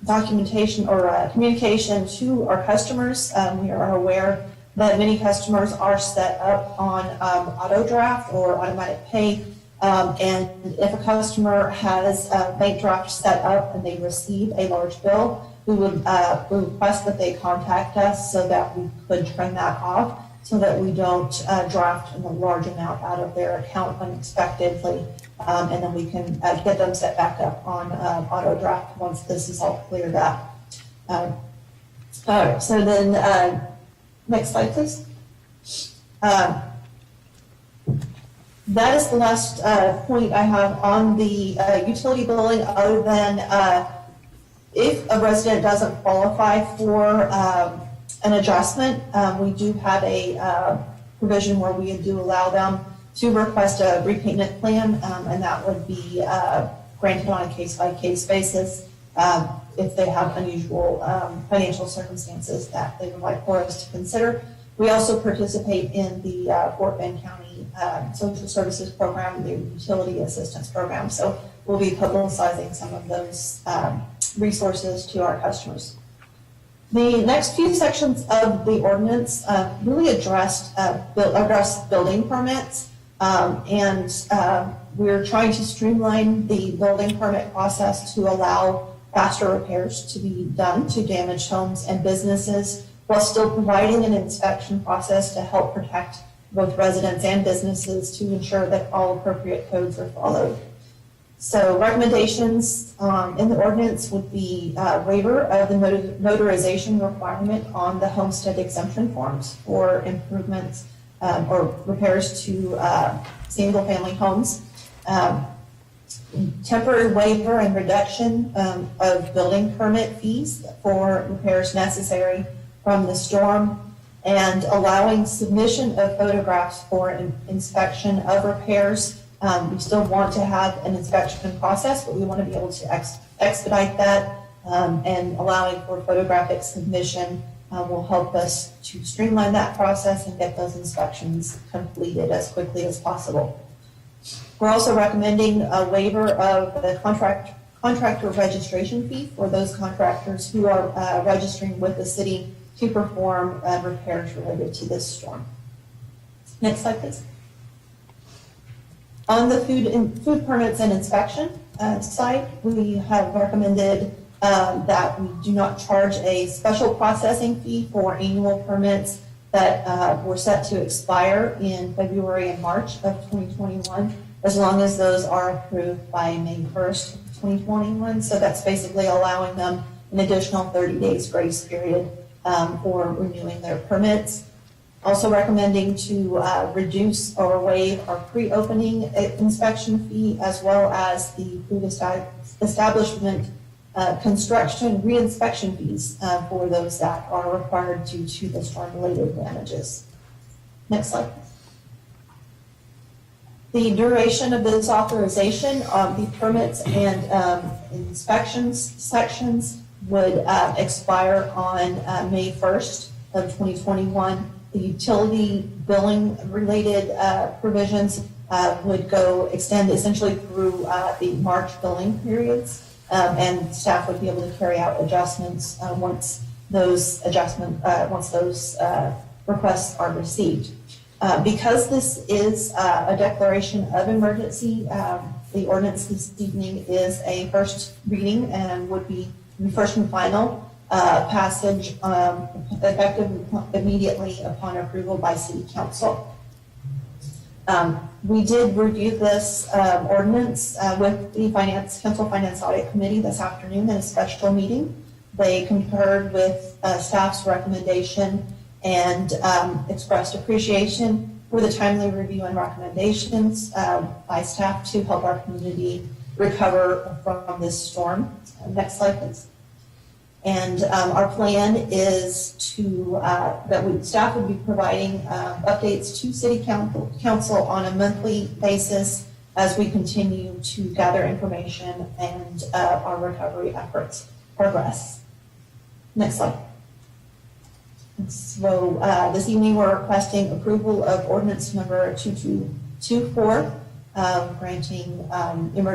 documentation or communication to our customers. We are aware that many customers are set up on auto draft or automatic pay. And if a customer has a bank draft set up and they receive a large bill, we would request that they contact us so that we could turn that off, so that we don't draft a large amount out of their account unexpectedly. And then we can get them set back up on auto draft once this is all cleared up. All right, so then next slide, please. That is the last point I have on the utility billing, other than if a resident doesn't qualify for an adjustment, we do have a provision where we do allow them to request a repayment plan, and that would be granted on a case-by-case basis if they have unusual financial circumstances that they would like for us to consider. We also participate in the Fort Bend County Social Services Program, the Utility Assistance Program, so we'll be publicizing some of those resources to our customers. The next few sections of the ordinance really address building permits, and we're trying to streamline the building permit process to allow faster repairs to be done to damaged homes and businesses, while still providing an inspection process to help protect both residents and businesses to ensure that all appropriate codes are followed. So recommendations in the ordinance would be waiver of the notarization requirement on the homestead exemption forms for improvements or repairs to single-family homes. Temporary waiver and reduction of building permit fees for repairs necessary from the storm, and allowing submission of photographs for inspection of repairs. We still want to have an inspection process, but we want to be able to expedite that, and allowing for photographic submission will help us to streamline that process and get those inspections completed as quickly as possible. We're also recommending a waiver of the contractor registration fee for those contractors who are registering with the city to perform repairs related to this storm. Next slide, please. On the food permits and inspection side, we have recommended that we do not charge a special processing fee for annual permits that were set to expire in February and March of 2021, as long as those are approved by May 1st, 2021. So that's basically allowing them an additional 30 days grace period for renewing their permits. Also recommending to reduce or waive our pre-opening inspection fee, as well as the food establishment construction re-inspection fees for those that are required due to the storm-related damages. Next slide. The duration of this authorization, the permits and inspections sections would expire on May 1st of 2021. The utility billing related provisions would extend essentially through the March billing periods, and staff would be able to carry out adjustments once those requests are received. Because this is a declaration of emergency, the ordinance this evening is a first reading and would be the first and final passage effective immediately upon approval by City Council. We did review this ordinance with the Council Finance Audit Committee this afternoon in a special meeting. They concurred with staff's recommendation and expressed appreciation for the timely review and recommendations by staff to help our community recover from this storm. Next slide, please. And our plan is staff would be providing updates to City Council on a monthly basis as we continue to gather information and our recovery efforts progress. Next slide. So this evening we're requesting approval of ordinance number 2224, granting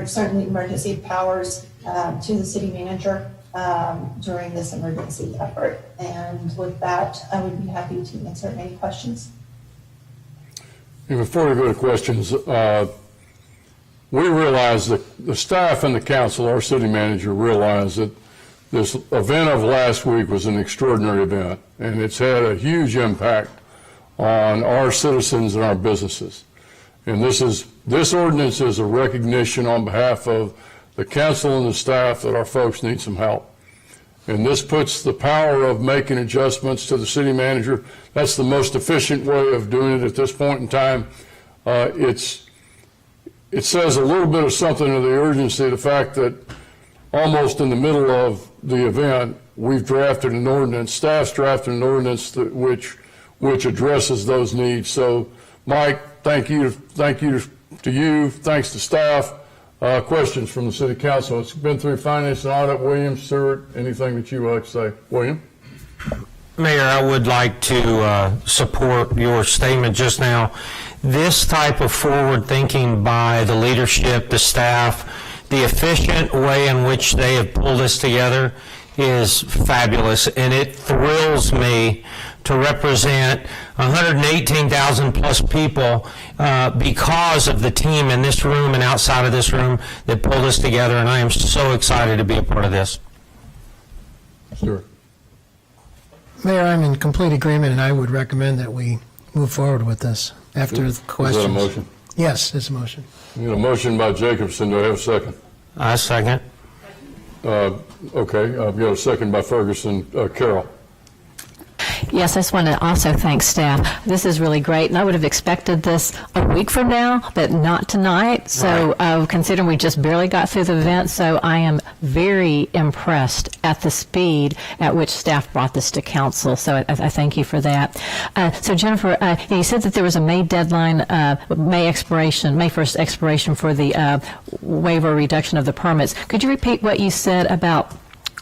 certain emergency powers to the city manager during this emergency effort. And with that, I would be happy to answer any questions. And before we go to questions, we realize that the staff and the council, our city manager, realize that this event of last week was an extraordinary event, and it's had a huge impact on our citizens and our businesses. And this ordinance is a recognition on behalf of the council and the staff that our folks need some help. And this puts the power of making adjustments to the city manager. That's the most efficient way of doing it at this point in time. It says a little bit of something to the urgency, the fact that almost in the middle of the event, we've drafted an ordinance, staff's drafted an ordinance which addresses those needs. So, Mike, thank you to you, thanks to staff. Questions from the city council. It's been through finance and audit. William, Stewart, anything that you would like to say? William? Mayor, I would like to support your statement just now. This type of forward thinking by the leadership, the staff, the efficient way in which they have pulled this together is fabulous, and it thrills me to represent 118,000 plus people because of the team in this room and outside of this room that pulled us together, and I am so excited to be a part of this. Sure. Mayor, I'm in complete agreement, and I would recommend that we move forward with this after the questions. Is that a motion? Yes, it's a motion. We got a motion by Jacobson. Do I have a second? I second. Okay, I've got a second by Ferguson. Carol? Yes, I just want to also thank staff. This is really great, and I would have expected this a week from now, but not tonight. So considering we just barely got through the event, so I am very impressed at the speed at which staff brought this to council. So I thank you for that. So Jennifer, you said that there was a May deadline, May 1st expiration for the waiver reduction of the permits. Could you repeat what you said about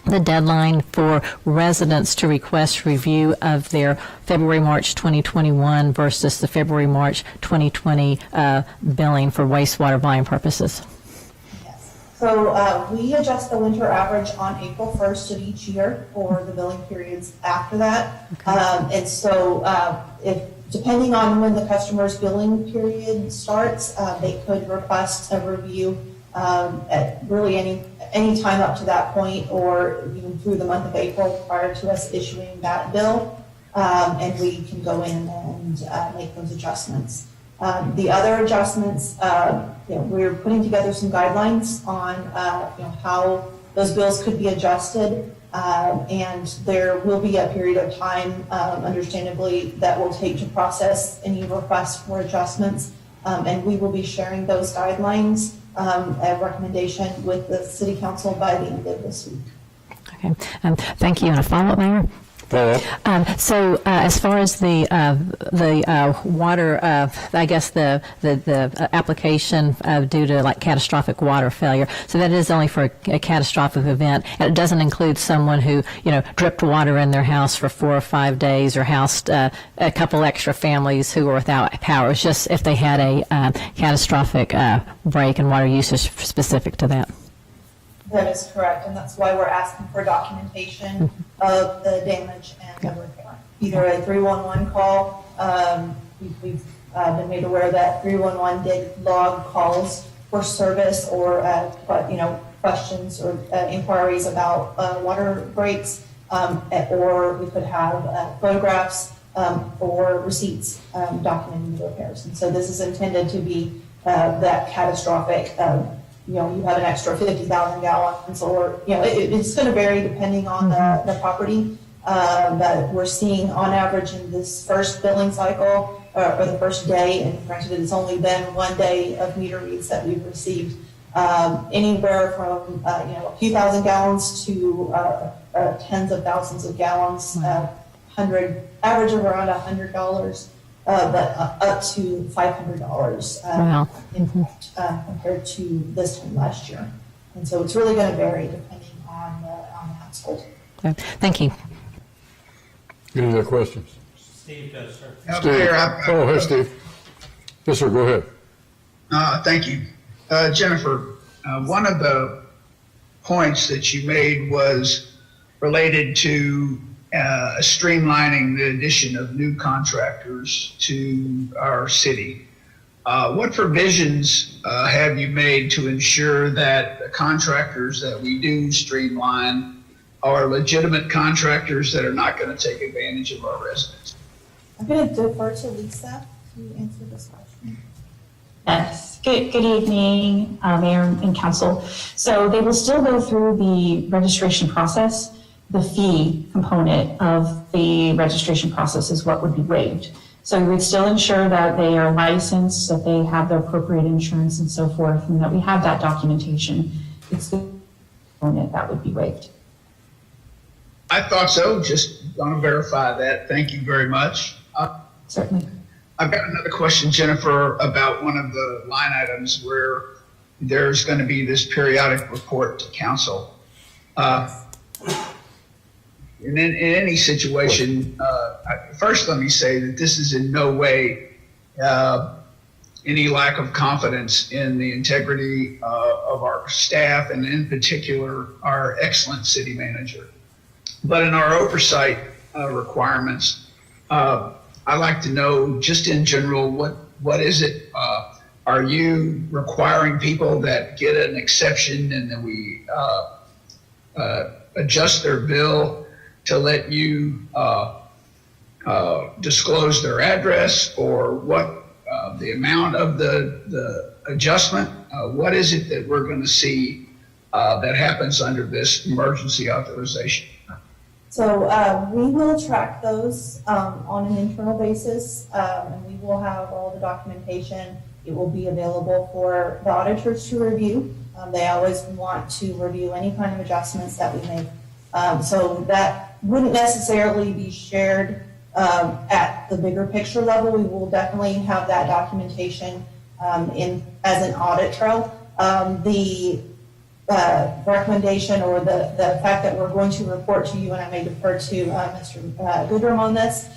the deadline for residents to request review of their February-March 2021 versus the February-March 2020 billing for wastewater volume purposes? So we adjust the winter average on April 1st of each year for the billing periods after that. And so if depending on when the customer's billing period starts, they could request a review at really any time up to that point, or even through the month of April prior to us issuing that bill, and we can go in and make those adjustments. The other adjustments, we're putting together some guidelines on how those bills could be adjusted, and there will be a period of time, understandably, that will take to process any requests for adjustments, and we will be sharing those guidelines, a recommendation with the city council by the end of this week. Okay, thank you. And a follow-up, Mayor? So as far as the water, I guess the application due to like catastrophic water failure, so that is only for a catastrophic event, and it doesn't include someone who dripped water in their house for 4 or 5 days, or housed a couple extra families who were without power. It's just if they had a catastrophic break in water usage specific to that. That is correct, and that's why we're asking for documentation of the damage and the repair. Either a 311 call, we've been made aware that 311 did log calls for service or questions or inquiries about water breaks, or we could have photographs or receipts documenting the repairs. And so this is intended to be that catastrophic. You have an extra 50,000 gallons, or it's going to vary depending on the property. But we're seeing on average in this first billing cycle, or the first day, and granted it's only been 1 day of meter reads that we've received, anywhere from a few thousand gallons to tens of thousands of gallons, average of around $100. But up to $500 wow. Compared to this time last year. And so it's really going to vary depending on the household. Okay. Thank you. Any other questions? Steve does, sir. Steve. Hey, Steve. Yes, sir, go ahead. Thank you. Jennifer, one of the points that you made was related to streamlining the addition of new contractors to our city. What provisions have you made to ensure that the contractors that we do streamline are legitimate contractors that are not going to take advantage of our residents? I'm going to defer to Lisa to answer this question. Yes. Good evening, Mayor and Council. So they will still go through the registration process. The fee component of the registration process is what would be waived. So we would still ensure that they are licensed, that they have the appropriate insurance and so forth, and that we have that documentation. It's the component that would be waived. I thought so. Just want to verify that. Thank you very much. Certainly. I've got another question, Jennifer, about one of the line items where there's going to be this periodic report to council. In any situation, first let me say that this is in no way any lack of confidence in the integrity of our staff and in particular our excellent city manager. But in our oversight requirements, I'd like to know just in general, what is it? Are you requiring people that get an exception and then we adjust their bill to let you disclose their address, or what the amount of the adjustment? What is it that we're going to see that happens under this emergency authorization? So we will track those on an internal basis, and we will have all the documentation. It will be available for the auditors to review. They always want to review any kind of adjustments that we make. So that wouldn't necessarily be shared at the bigger picture level. We will definitely have that documentation as an audit trail. The recommendation or the fact that we're going to report to you, and I may defer to Mr. Goodrum on this,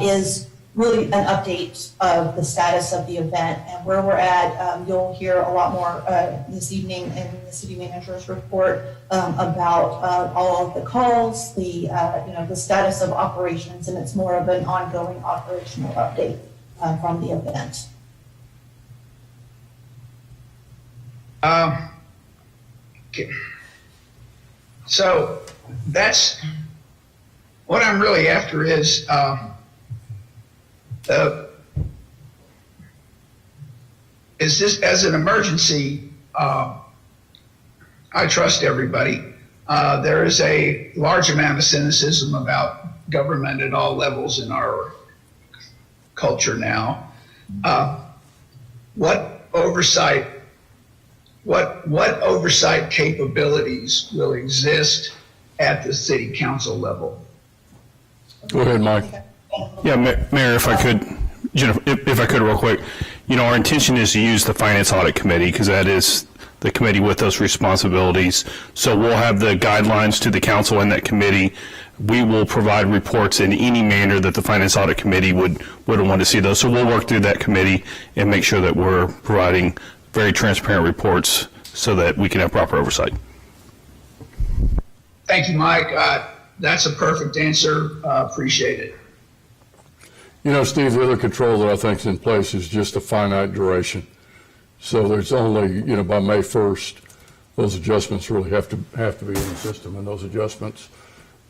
is really an update of the status of the event and where we're at. You'll hear a lot more this evening in the city manager's report about all of the calls, the status of operations, and it's more of an ongoing operational update from the event. Okay. So that's what I'm really after is this as an emergency? I trust everybody. There is a large amount of cynicism about government at all levels in our culture now. What oversight capabilities will exist at the city council level? Go ahead, Mike. Yeah, Mayor, if I could, Jennifer, if I could real quick, our intention is to use the Finance Audit Committee because that is the committee with those responsibilities. So we'll have the guidelines to the council and that committee. We will provide reports in any manner that the Finance Audit Committee would want to see those. So we'll work through that committee and make sure that we're providing very transparent reports so that we can have proper oversight. Thank you, Mike. That's a perfect answer. Appreciate it. Steve, the other control that I think is in place is just a finite duration. So there's only, by May 1st, those adjustments really have to be in the system. And those adjustments,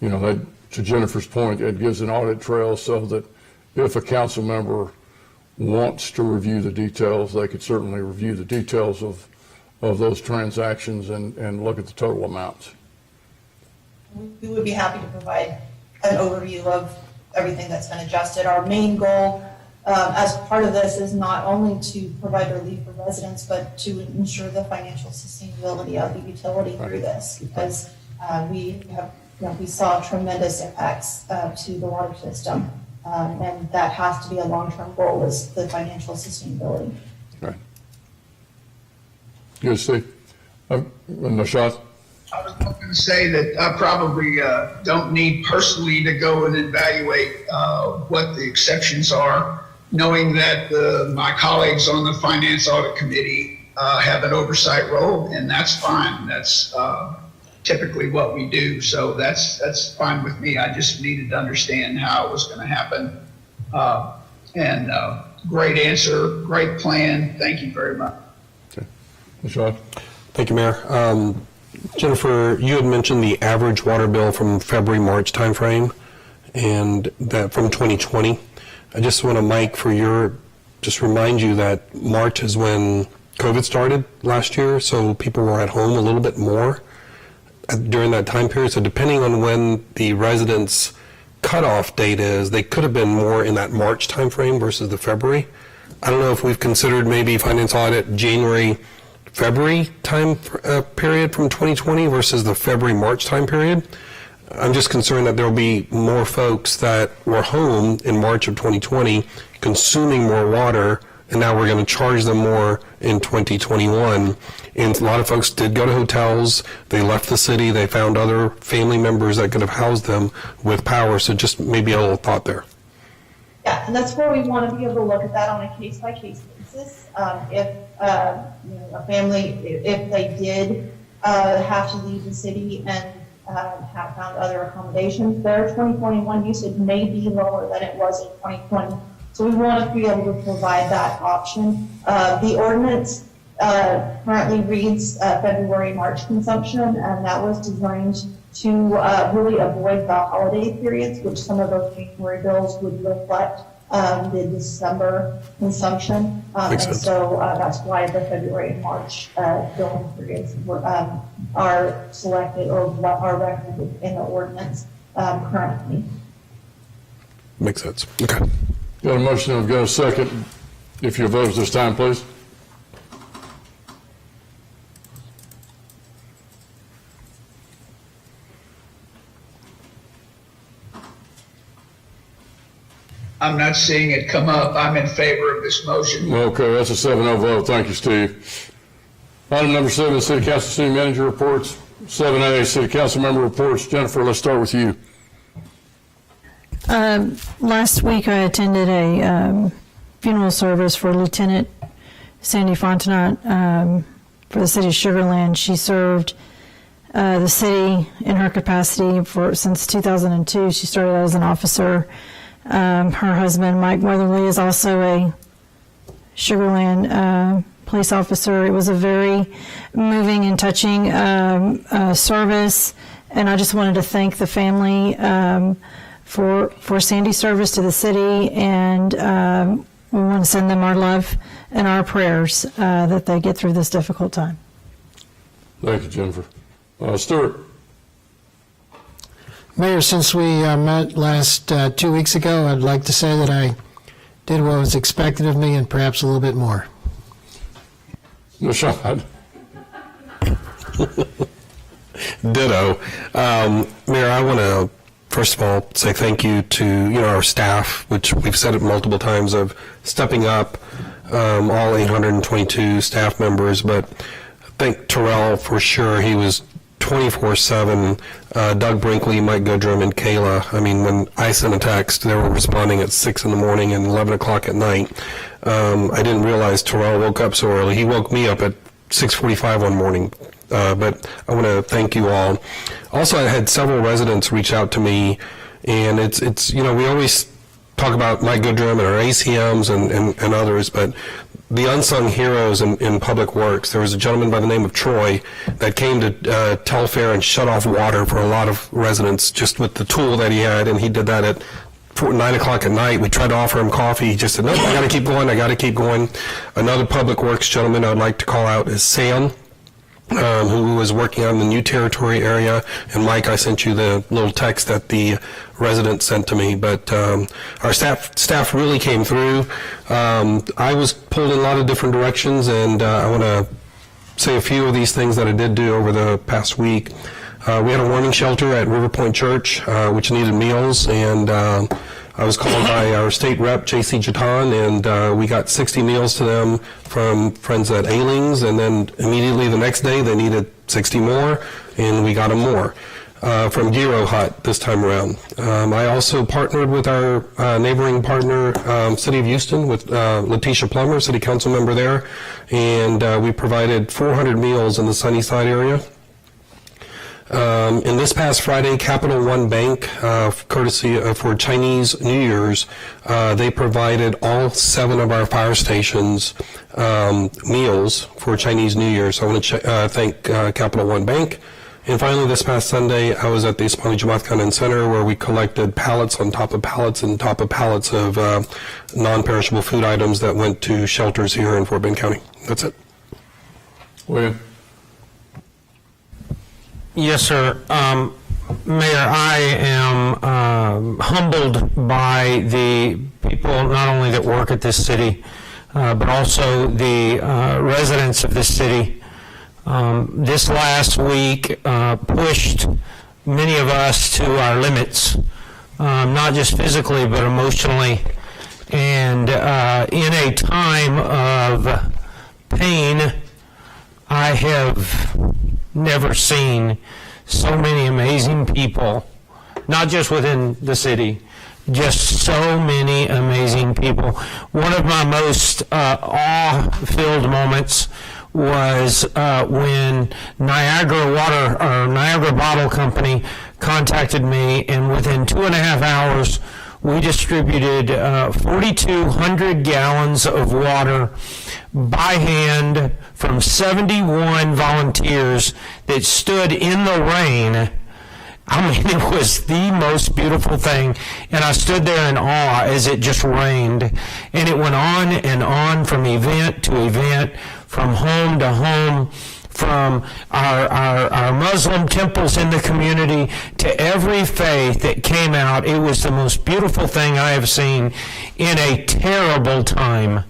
to Jennifer's point, it gives an audit trail so that if a council member wants to review the details, they could certainly review the details of those transactions and look at the total amounts. We would be happy to provide an overview of everything that's been adjusted. Our main goal as part of this is not only to provide relief for residents, but to ensure the financial sustainability of the utility through this, because we saw tremendous impacts to the water system, and that has to be a long-term goal, is the financial sustainability. Right. Good, Steve. Nashad? I was going to say that I probably don't need personally to go and evaluate what the exceptions are, knowing that my colleagues on the Finance Audit Committee have an oversight role, and that's fine. That's typically what we do. So that's fine with me. I just needed to understand how it was going to happen. Great answer, great plan. Thank you very much. Sean? Thank you, Mayor. Jennifer, you had mentioned the average water bill from February, March timeframe, and that from 2020. I just want to, Mike, just remind you that March is when COVID started last year, so people were at home a little bit more during that time period. So depending on when the residents' cutoff date is, they could have been more in that March timeframe versus the February. I don't know if we've considered maybe finance audit January, February time period from 2020 versus the February, March time period. I'm just concerned that there'll be more folks that were home in March of 2020 consuming more water, and now we're going to charge them more in 2021. And a lot of folks did go to hotels, they left the city, they found other family members that could have housed them with power, so just maybe a little thought there. Yeah, and that's where we want to be able to look at that on a case-by-case basis. If a family, if they did have to leave the city and have found other accommodations, their 2021 usage may be lower than it was in 2020. So we want to be able to provide that option. The ordinance currently reads February, March consumption, and that was designed to really avoid the holiday periods, which some of those January bills would reflect the December consumption. And so that's why the February and March billing periods are selected or are recommended in the ordinance currently. Makes sense. Okay. Got a motion and we've got a second. If you'll vote at this time, please. I'm not seeing it come up. I'm in favor of this motion. Okay, that's a 7-0 vote. Thank you, Steve. Item number 7, City Council City Manager reports. 7A, City Council Member reports. Jennifer, let's start with you. Last week I attended a funeral service for Lieutenant Sandy Fontenot for the city of Sugar Land. She served the city in her capacity since 2002. She started as an officer. Her husband, Mike Weatherly, is also a Sugar Land police officer. It was a very moving and touching service, and I just wanted to thank the family for Sandy's service to the city, and we want to send them our love and our prayers that they get through this difficult time. Thank you, Jennifer. Stuart. Mayor, since we met last 2 weeks ago, I'd like to say that I did what was expected of me and perhaps a little bit more. No shot. Ditto. Mayor, I want to first of all say thank you to our staff, which we've said it multiple times, of stepping up, all 822 staff members, but thank Terrell for sure. He was 24/7. Doug Brinkley, Mike Goodrum, and Kayla. I mean, when I sent a text, they were responding at 6 in the morning and 11 o'clock at night. I didn't realize Terrell woke up so early. He woke me up at 6:45 one morning. But I want to thank you all. Also, I had several residents reach out to me, and it's we always talk about Mike Goodrum and our ACMs and others, but the unsung heroes in public works. There was a gentleman by the name of Troy that came to Telfair and shut off water for a lot of residents just with the tool that he had, and he did that at 9 o'clock at night. We tried to offer him coffee. He just said, nope, I got to keep going. Another public works gentleman I'd like to call out is Sam, who was working on the New Territory area. And Mike, I sent you the little text that the resident sent to me. But our staff really came through. I was pulled in a lot of different directions, and I want to say a few of these things that I did do over the past week. We had a warming shelter at River Point Church, which needed meals, and I was called by our state rep, J.C. Jatan, and we got 60 meals to them from friends at Ailings, and then immediately the next day they needed 60 more, and we got them more from Giro Hut this time around. I also partnered with our neighboring partner, City of Houston, with Letitia Plummer, City Council member there, and we provided 400 meals in the Sunnyside area. And this past Friday, Capital One Bank, courtesy for Chinese New Year's, they provided all 7 of our fire stations meals for Chinese New Year. So I want to thank Capital One Bank. And finally, this past Sunday, I was at the Esplanade Jamaat Khanun Center where we collected pallets on top of pallets and top of pallets of non-perishable food items that went to shelters here in Fort Bend County. That's it. William? Yes, sir. Mayor, I am humbled by the people not only that work at this city, but also the residents of this city. This last week pushed many of us to our limits, not just physically, but emotionally. And in a time of pain, I have never seen so many amazing people, not just within the city, just so many amazing people. One of my most awe-filled moments was when Niagara Bottle Company contacted me, and within 2.5 hours, we distributed 4,200 gallons of water by hand from 71 volunteers that stood in the rain. I mean, it was the most beautiful thing, and I stood there in awe as it just rained, and it went on and on from event to event, from home to home, from our Muslim temples in the community to every faith that came out. It was the most beautiful thing I have seen in a terrible time,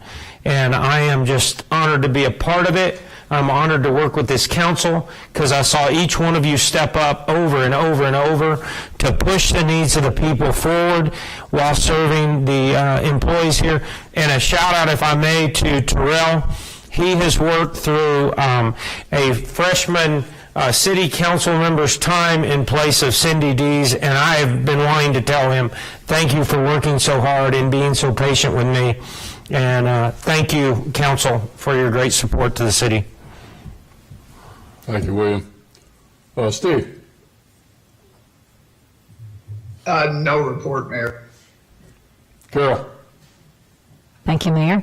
and I am just honored to be a part of it. I'm honored to work with this council because I saw each one of you step up over and over and over to push the needs of the people forward while serving the employees here. And a shout out, if I may, to Terrell. He has worked through a freshman city council member's time in place of Cindy Dees, and I have been wanting to tell him thank you for working so hard and being so patient with me. And thank you, council, for your great support to the city. Thank you, William. Steve? No report, Mayor. Carol? Thank you, Mayor.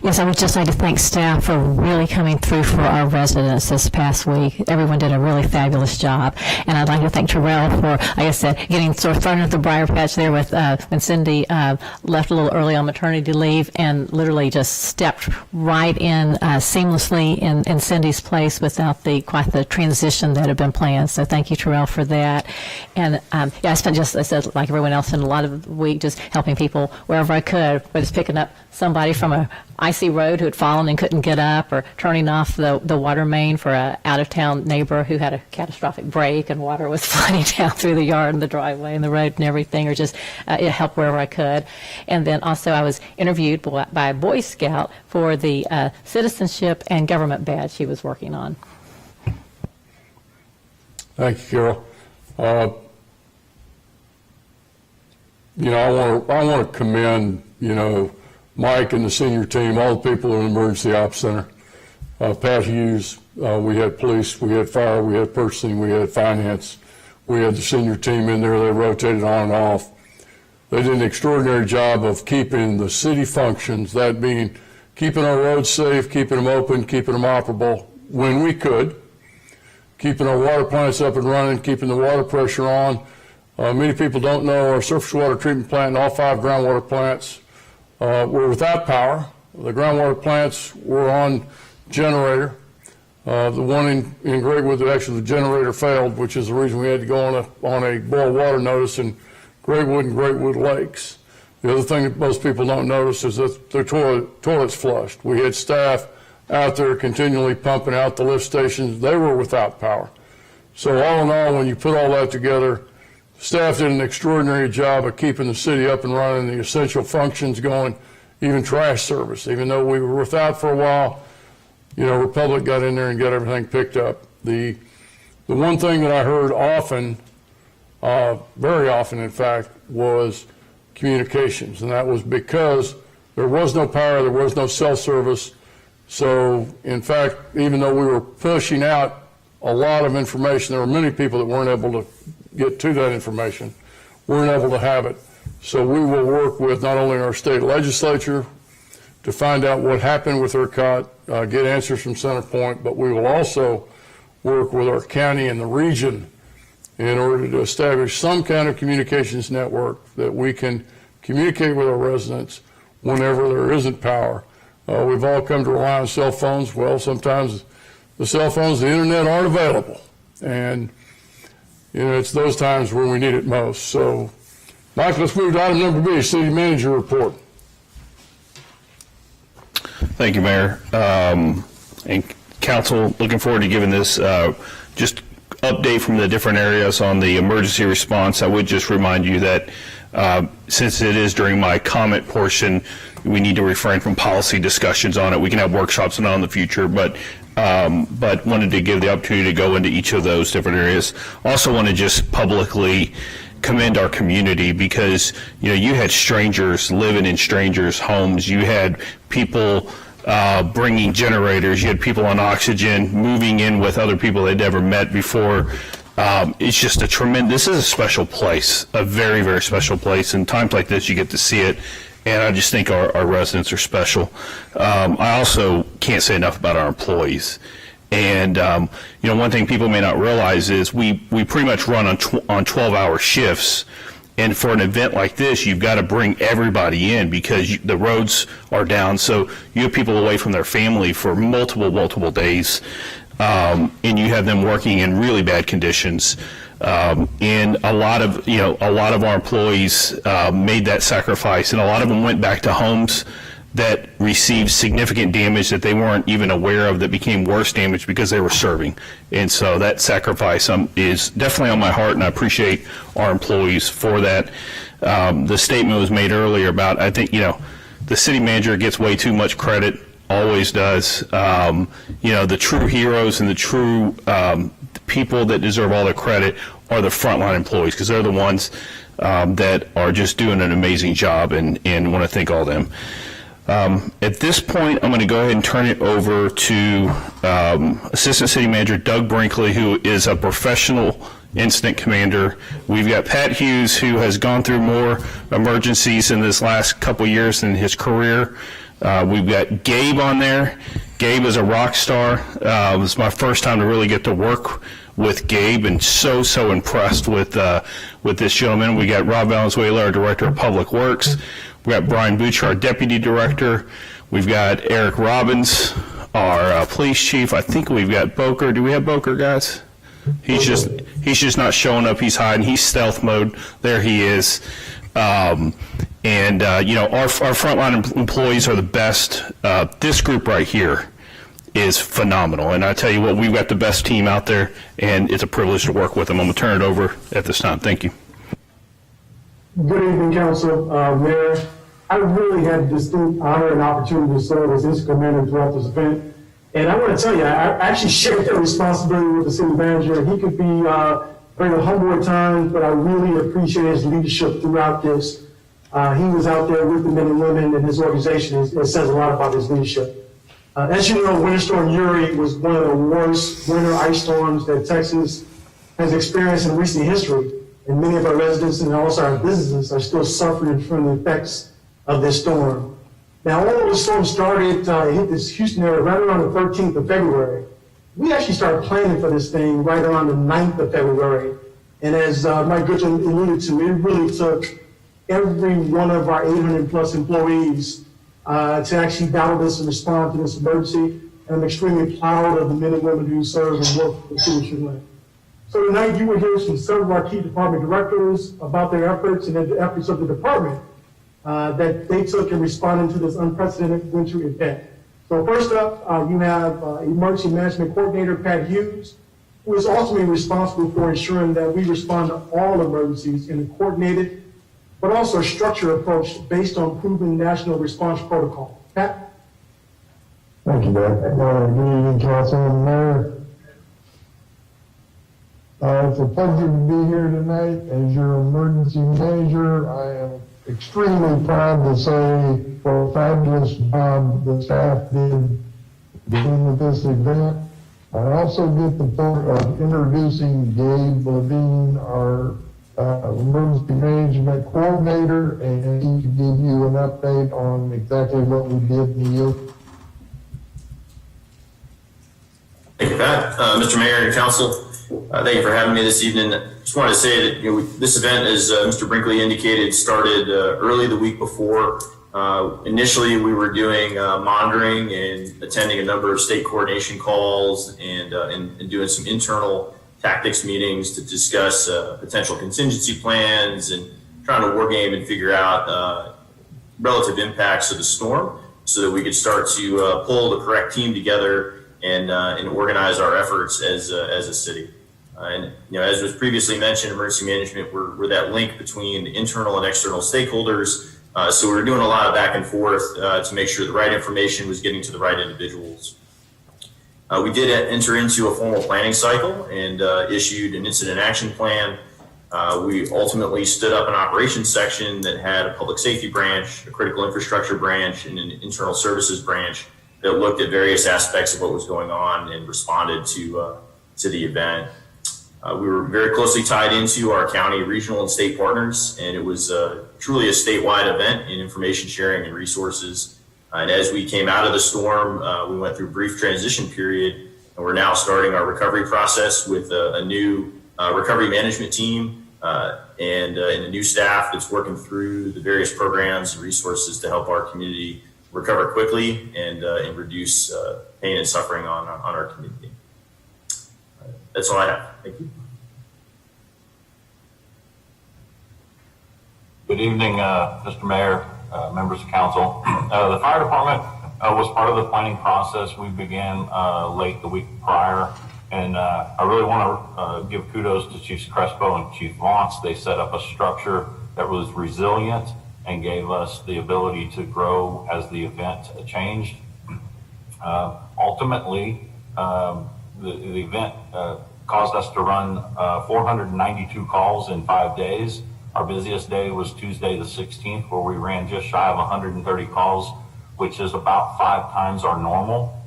Yes, I would just like to thank staff for really coming through for our residents this past week. Everyone did a really fabulous job. And I'd like to thank Terrell for, like I said, getting sort of thrown into the briar patch there with when Cindy left a little early on maternity leave and literally just stepped right in seamlessly in Cindy's place without quite the transition that had been planned. So thank you, Terrell, for that. And yeah, I spent just, I said, like everyone else, in a lot of the week just helping people wherever I could, whether it's picking up somebody from a icy road who had fallen and couldn't get up, or turning off the water main for a out-of-town neighbor who had a catastrophic break and water was flooding down through the yard and the driveway and the road and everything, or just help wherever I could. And then also I was interviewed by a Boy Scout for the citizenship and government badge she was working on. Thank you, Carol. I want to commend, Mike and the senior team, all the people in the Emergency Ops Center. Pat Hughes, we had police, we had fire, we had purchasing, we had finance. We had the senior team in there, they rotated on and off. They did an extraordinary job of keeping the city functions, that being keeping our roads safe, keeping them open, keeping them operable when we could, keeping our water plants up and running, keeping the water pressure on. Many people don't know our surface water treatment plant and all 5 groundwater plants were without power. The groundwater plants were on generator. The one in Greatwood, actually the generator failed, which is the reason we had to go on a boil water notice in Greatwood and Greatwood Lakes. The other thing that most people don't notice is that their toilets flushed. We had staff out there continually pumping out the lift stations. They were without power. So all in all, when you put all that together, staff did an extraordinary job of keeping the city up and running, the essential functions going, even trash service. Even though we were without for a while, Republic got in there and got everything picked up. The one thing that I heard often, very often in fact, was communications. And that was because there was no power, there was no cell service. So in fact, even though we were pushing out a lot of information. There were many people that weren't able to get to that information, weren't able to have it. So we will work with not only our state legislature to find out what happened with ERCOT, get answers from CenterPoint, but we will also work with our county and the region in order to establish some kind of communications network that we can communicate with our residents whenever there isn't power. We've all come to rely on cell phones. Well, sometimes the cell phones, the internet aren't available. And, it's those times where we need it most. So, Mike, let's move to item number B, City Manager Report. Thank you, Mayor. And Council, looking forward to giving this just update from the different areas on the emergency response. I would just remind you that since it is during my comment portion, we need to refrain from policy discussions on it. We can have workshops on it in the future, but wanted to give the opportunity to go into each of those different areas. Also want to just publicly commend our community because, you had strangers living in strangers' homes. You had people bringing generators. You had people on oxygen, moving in with other people they'd never met before. It's just this is a special place, a very, very special place. And times like this, you get to see it. And I just think our residents are special. I also can't say enough about our employees. And, one thing people may not realize is we pretty much run on 12-hour shifts. And for an event like this, you've got to bring everybody in because the roads are down. So you have people away from their family for multiple days. And you have them working in really bad conditions. And a lot of our employees made that sacrifice, and a lot of them went back to homes that received significant damage that they weren't even aware of, that became worse damage because they were serving. And so that sacrifice is definitely on my heart, and I appreciate our employees for that. The statement was made earlier about, I think, the city manager gets way too much credit, always does. The true heroes and the true people that deserve all the credit are the frontline employees, because they're the ones that are just doing an amazing job, and want to thank all of them. At this point, I'm going to go ahead and turn it over to Assistant City Manager Doug Brinkley, who is a professional incident commander. We've got Pat Hughes, who has gone through more emergencies in this last couple years in his career. We've got Gabe on there. Gabe is a rock star. It was my first time to really get to work with Gabe, and so impressed with this gentleman. We got Rob Valenzuela, our Director of Public Works. We got Brian Butcher, our Deputy Director. We've got Eric Robbins, our Police Chief. I think we've got Boker. Do we have Boker, guys? He's just not showing up. He's hiding. He's stealth mode. There he is. Our frontline employees are the best. This group right here is phenomenal. And I tell you what, we've got the best team out there, and it's a privilege to work with them. I'm going to turn it over at this time. Thank you. Good evening, Council, Mayor. I really had the distinct honor and opportunity to serve as incident commander throughout this event. And I want to tell you, I actually shared that responsibility with the city manager. He could be very humble at times, but I really appreciate his leadership throughout this. He was out there with the men and women in his organization. It says a lot about his leadership. As you know, Winter Storm Uri was one of the worst winter ice storms that Texas has experienced in recent history. And many of our residents and also our businesses are still suffering from the effects of this storm. Now, all of the storm started, hit this Houston area right around the 13th of February. We actually started planning for this thing right around the 9th of February. And as Mike Goodwin alluded to, it really took every one of our 800 plus employees to actually battle this and respond to this emergency. And I'm extremely proud of the men and women who serve and work for the city of Sugar Land. So tonight you will hear from several of our key department directors about their efforts and the efforts of the department that they took in responding to this unprecedented winter event. So first up, you have Emergency Management Coordinator Pat Hughes, who is ultimately responsible for ensuring that we respond to all emergencies in a coordinated, but also a structured approach based on proven national response protocol. Pat? Thank you, Doug. Good evening, Council and Mayor. It's a pleasure to be here tonight as your emergency manager. I am extremely proud to say what a fabulous job the staff did dealing with this event. I also get the pleasure of introducing Gabe Levine, our emergency management coordinator, and he can give you an update on exactly what we did in the year. Thank you, Pat. Mr. Mayor and Council, thank you for having me this evening. Just wanted to say that this event, as Mr. Brinkley indicated, started early the week before. Initially, we were doing monitoring and attending a number of state coordination calls and doing some internal tactics meetings to discuss potential contingency plans and trying to war game and figure out relative impacts of the storm so that we could start to pull the correct team together and organize our efforts as a city. And as was previously mentioned, emergency management, we're that link between internal and external stakeholders. So we were doing a lot of back and forth to make sure the right information was getting to the right individuals. We did enter into a formal planning cycle and issued an incident action plan. We ultimately stood up an operations section that had a public safety branch, a critical infrastructure branch, and an internal services branch that looked at various aspects of what was going on and responded to the event. We were very closely tied into our county, regional, and state partners, and it was truly a statewide event in information sharing and resources. And as we came out of the storm, we went through a brief transition period, and we're now starting our recovery process with a new recovery management team and a new staff that's working through the various programs and resources to help our community recover quickly and reduce pain and suffering on our community. That's all I have. Thank you. Good evening, Mr. Mayor, members of council. The fire department was part of the planning process. We began late the week prior, and I really want to give kudos to Chiefs Crespo and Chief Lawrence. They set up a structure that was resilient and gave us the ability to grow as the event changed. Ultimately, the event caused us to run 492 calls in 5 days. Our busiest day was Tuesday the 16th, where we ran just shy of 130 calls, which is about 5 times our normal.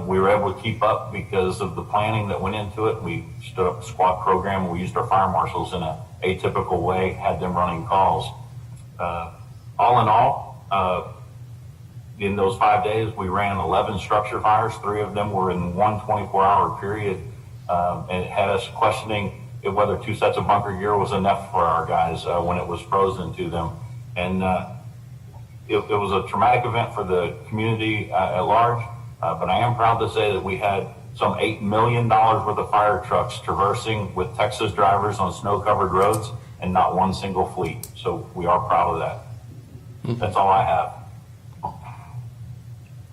We were able to keep up because of the planning that went into it. We stood up a squad program. We used our fire marshals in an atypical way, had them running calls. All in all, in those 5 days, we ran 11 structure fires. 3 of them were in one 24-hour period, and it had us questioning whether 2 sets of bunker gear was enough for our guys when it was frozen to them. And it was a traumatic event for the community at large, but I am proud to say that we had some $8 million worth of fire trucks traversing with Texas drivers on snow-covered roads and not one single fleet. So we are proud of that. That's all I have.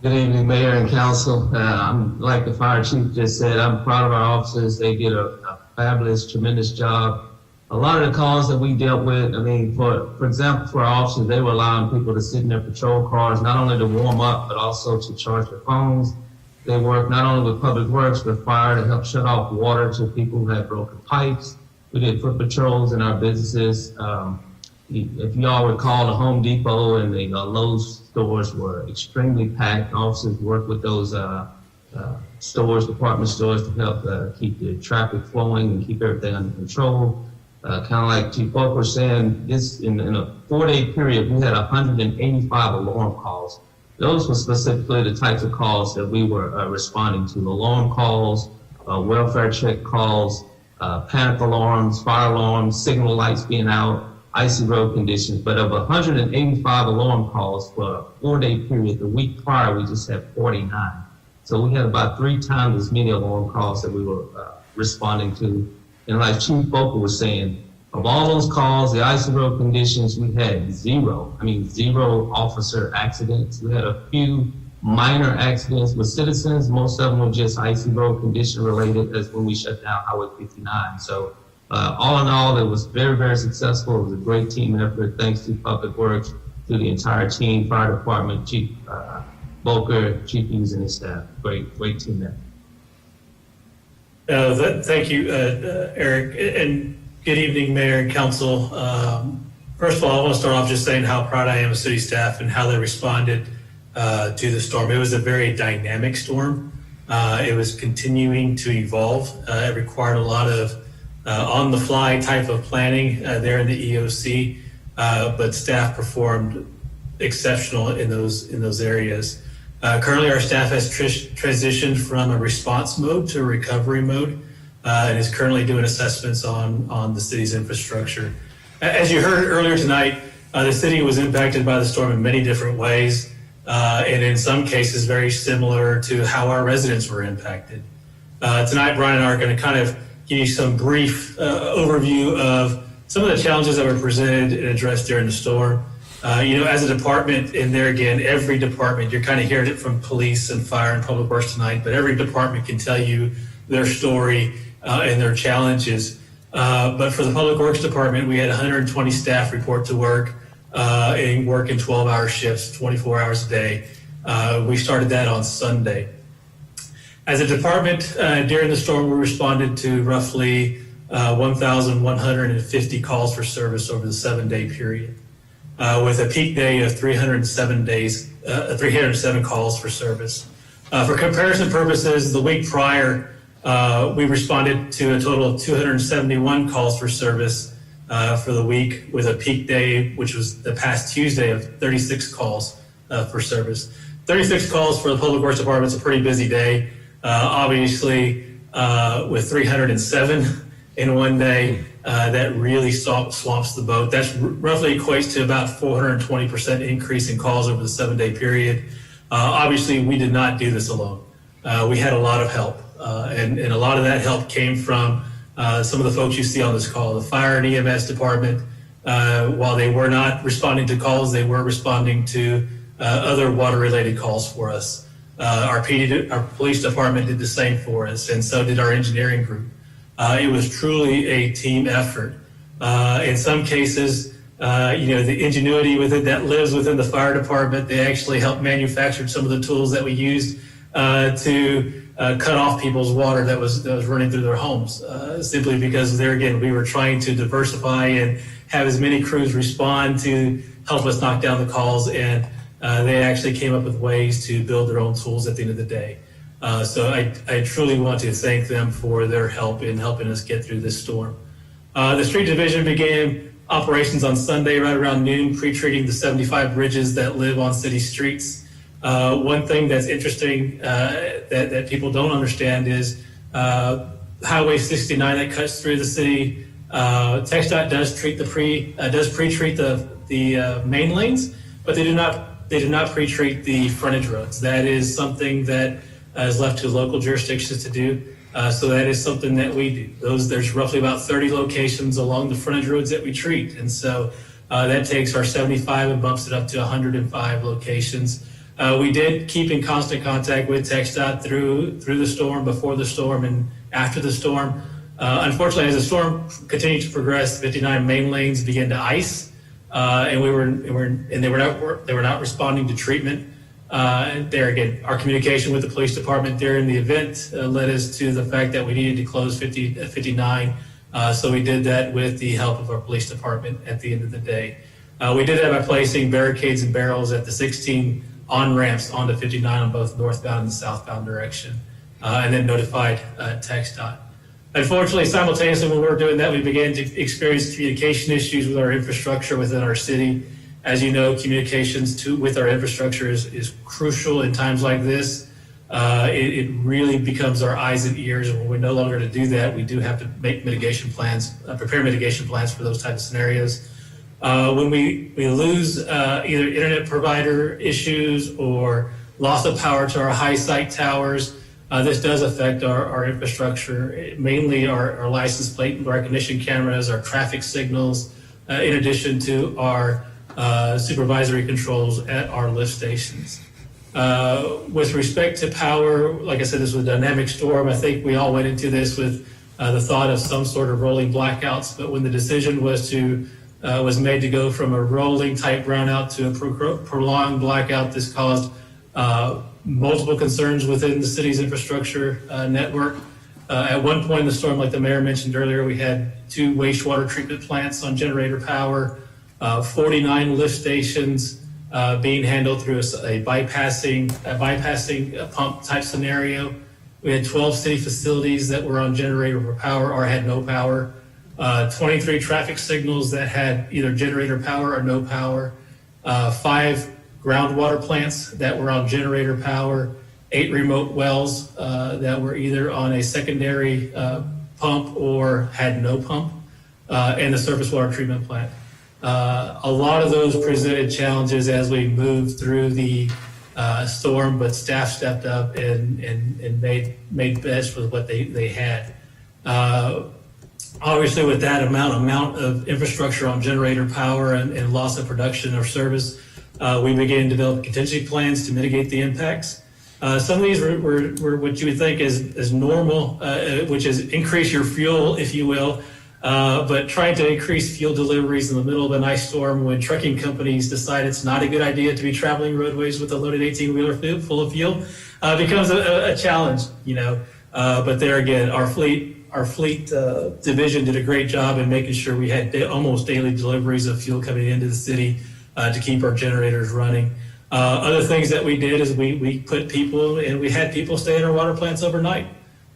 Good evening, Mayor and Council. I'm like the fire chief just said, I'm proud of our officers. They did a fabulous, tremendous job. A lot of the calls that we dealt with, I mean, for example, for our officers, they were allowing people to sit in their patrol cars, not only to warm up, but also to charge their phones. They worked not only with Public Works, but fire to help shut off water to people who had broken pipes. We did foot patrols in our businesses. If you all recall, the Home Depot and the Lowe's stores were extremely packed. Officers worked with those stores, department stores, to help keep the traffic flowing and keep everything under control. Kind of like Chief Polk was saying, this in a 4-day period, we had 185 alarm calls. Those were specifically the types of calls that we were responding to: alarm calls, welfare check calls, panic alarms, fire alarms, signal lights being out, icy road conditions. But of 185 alarm calls for a 4-day period, the week prior, we just had 49. So we had about 3 times as many alarm calls that we were responding to. And like Chief Boca was saying, of all those calls, the icy road conditions, we had zero officer accidents. We had a few minor accidents with citizens. Most of them were just icy road condition related. That's when we shut down Highway 59. So all in all, it was very, very successful. It was a great team effort. Thanks to Public Works, to the entire team, fire department, Chief Boker, Chief Hughes and his staff. Great team effort. Thank you, Eric, and good evening, Mayor and Council. First of all, I want to start off just saying how proud I am of city staff and how they responded to the storm. It was a very dynamic storm. It was continuing to evolve. It required a lot of on-the-fly type of planning there in the EOC, but staff performed exceptional in those areas. Currently, our staff has transitioned from a response mode to a recovery mode, and is currently doing assessments on the city's infrastructure. As you heard earlier tonight, the city was impacted by the storm in many different ways, and in some cases very similar to how our residents were impacted. Tonight, Brian and I are going to kind of give you some brief overview of some of the challenges that were presented and addressed during the storm. As a department, and there again, every department, you're kind of hearing it from police and fire and public works tonight, but every department can tell you their story and their challenges. But for the public works department, we had 120 staff report to work and work in 12-hour shifts, 24 hours a day. We started that on Sunday. As a department, during the storm, we responded to roughly 1,150 calls for service over the 7-day period, with a peak day of 307 calls for service. For comparison purposes, the week prior, we responded to a total of 271 calls for service for the week, with a peak day, which was the past Tuesday, of 36 calls for service. 36 calls for the Public Works Department is a pretty busy day. Obviously, with 307 in one day, that really swamps the boat. That roughly equates to about 420% increase in calls over the 7-day period. Obviously, we did not do this alone. We had a lot of help, and a lot of that help came from some of the folks you see on this call. The fire and EMS department, while they were not responding to calls, they were responding to other water-related calls for us. Our police department did the same for us, and so did our engineering group. It was truly a team effort. In some cases, the ingenuity with it that lives within the fire department, they actually helped manufacture some of the tools that we used to cut off people's water that was running through their homes, simply because there again, we were trying to diversify and have as many crews respond to help us knock down the calls, and they actually came up with ways to build their own tools at the end of the day. So I truly want to thank them for their help in helping us get through this storm. The street division began operations on Sunday right around noon, pre-treating the 75 bridges that live on city streets. One thing that's interesting that people don't understand is Highway 69 that cuts through the city. TxDOT does pre-treat the main lanes, but they do not pre-treat the frontage roads. That is something that is left to local jurisdictions to do. So that is something that we do. There's roughly about 30 locations along the frontage roads that we treat. And so that takes our 75 and bumps it up to 105 locations. We did keep in constant contact with TxDOT through the storm, before the storm, and after the storm. Unfortunately, as the storm continued to progress, 59 main lanes began to ice, and they were not responding to treatment. There again, our communication with the police department during the event led us to the fact that we needed to close 59. So we did that with the help of our police department at the end of the day. We did that by placing barricades and barrels at the 16 on-ramps onto 59 on both northbound and southbound direction, and then notified TxDOT. Unfortunately, simultaneously when we were doing that, we began to experience communication issues with our infrastructure within our city. As you know, communications with our infrastructure is crucial in times like this. It really becomes our eyes and ears, and when we're no longer to do that, we do have to make mitigation plans, prepare mitigation plans for those types of scenarios. When we lose either internet provider issues or loss of power to our high site towers, this does affect our infrastructure, mainly our license plate recognition cameras, our traffic signals, in addition to our supervisory controls at our lift stations. With respect to power, like I said, this was a dynamic storm. I think we all went into this with the thought of some sort of rolling blackouts, but when the decision was made to go from a rolling type brownout to a prolonged blackout, this caused multiple concerns within the city's infrastructure network. At one point in the storm, like the mayor mentioned earlier, we had 2 wastewater treatment plants on generator power, 49 lift stations being handled through a bypassing pump type scenario. We had 12 city facilities that were on generator power or had no power. 23 traffic signals that had either generator power or no power. 5 groundwater plants that were on generator power. 8 remote wells that were either on a secondary pump or had no pump. And the surface water treatment plant. A lot of those presented challenges as we moved through the storm, but staff stepped up and made best with what they had. Obviously, with that amount of infrastructure on generator power and loss of production or service, we began to develop contingency plans to mitigate the impacts. Some of these were what you would think is normal, which is increase your fuel, if you will. But trying to increase fuel deliveries in the middle of an ice storm when trucking companies decide it's not a good idea to be traveling roadways with a loaded 18-wheeler full of fuel becomes a challenge, you know. But there again, our fleet division did a great job in making sure we had almost daily deliveries of fuel coming into the city to keep our generators running. Other things that we did is we put people, and we had people stay in our water plants overnight.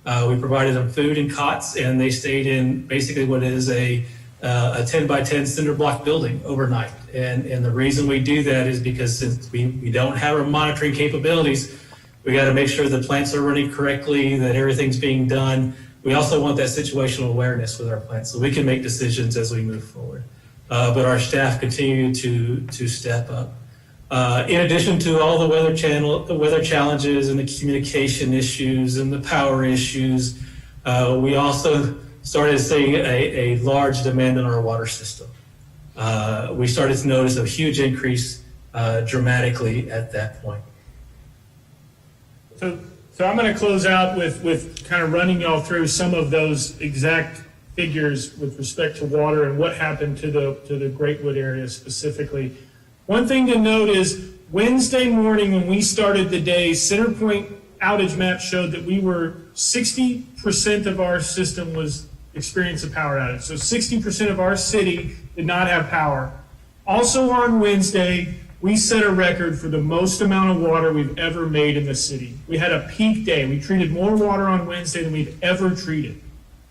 We provided them food and cots, and they stayed in basically what is a 10 by 10 cinder block building overnight. And the reason we do that is because since we don't have our monitoring capabilities, we got to make sure the plants are running correctly, that everything's being done. We also want that situational awareness with our plants so we can make decisions as we move forward. But our staff continue to step up. In addition to all the weather challenges and the communication issues and the power issues, we also started seeing a large demand on our water system. We started to notice a huge increase dramatically at that point. So I'm going to close out with kind of running y'all through some of those exact figures with respect to water and what happened to the Greatwood area specifically. One thing to note is Wednesday morning when we started the day, CenterPoint outage map showed that we were 60% of our system was experiencing a power outage. So 60% of our city did not have power. Also on Wednesday, we set a record for the most amount of water we've ever made in the city. We had a peak day. We treated more water on Wednesday than we've ever treated.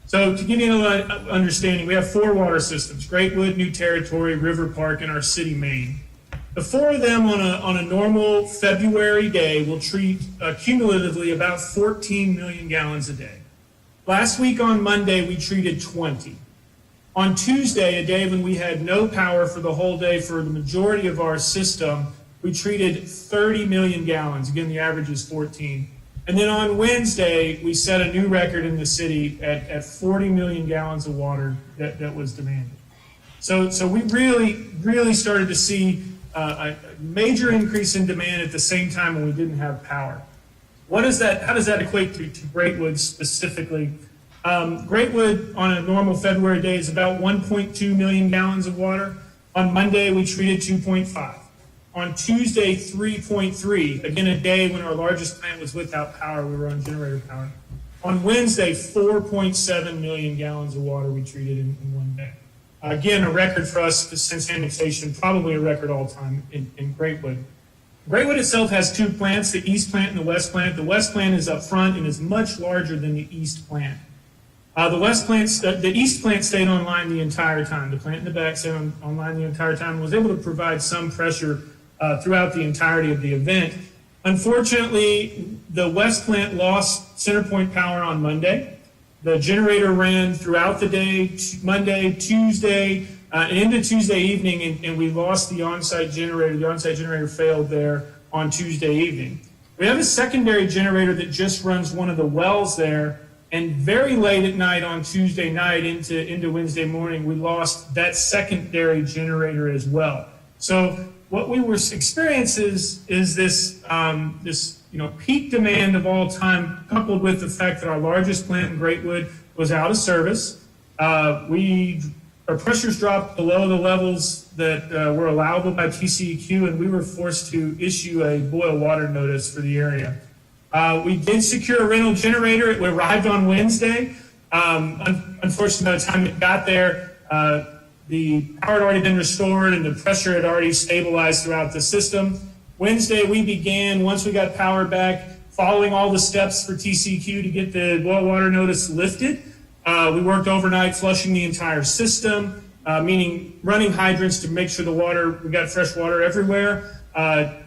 So to give you an understanding, we have 4 water systems: Greatwood, New Territory, River Park, and our city main. The 4 of them on a normal February day will treat cumulatively about 14 million gallons a day. Last week on Monday, we treated 20. On Tuesday, a day when we had no power for the whole day for the majority of our system, we treated 30 million gallons. Again, the average is 14. And then on Wednesday, we set a new record in the city at 40 million gallons of water that was demanded. So we really started to see a major increase in demand at the same time when we didn't have power. How does that equate to Greatwood specifically? Greatwood on a normal February day is about 1.2 million gallons of water. On Monday, we treated 2.5. On Tuesday, 3.3. Again, a day when our largest plant was without power, we were on generator power. On Wednesday, 4.7 million gallons of water we treated in one day. Again, a record for us since annexation, probably a record all time in Greatwood. Greatwood itself has 2 plants, the east plant and the west plant. The west plant is up front and is much larger than the east plant. The east plant stayed online the entire time. The plant in the back stayed online the entire time and was able to provide some pressure throughout the entirety of the event. Unfortunately, the west plant lost CenterPoint power on Monday. The generator ran throughout the day, Monday, Tuesday, and into Tuesday evening, and we lost the on-site generator. The on-site generator failed there on Tuesday evening. We have a secondary generator that just runs one of the wells there, and very late at night on Tuesday night into Wednesday morning, we lost that secondary generator as well. So what we were experiencing is this peak demand of all time, coupled with the fact that our largest plant in Greatwood was out of service. Our pressures dropped below the levels that were allowable by TCEQ, and we were forced to issue a boil water notice for the area. We did secure a rental generator. It arrived on Wednesday. Unfortunately, by the time it got there, the power had already been restored and the pressure had already stabilized throughout the system. Wednesday, we began, once we got power back, following all the steps for TCEQ to get the boil water notice lifted. We worked overnight flushing the entire system, meaning running hydrants to make sure we got fresh water everywhere.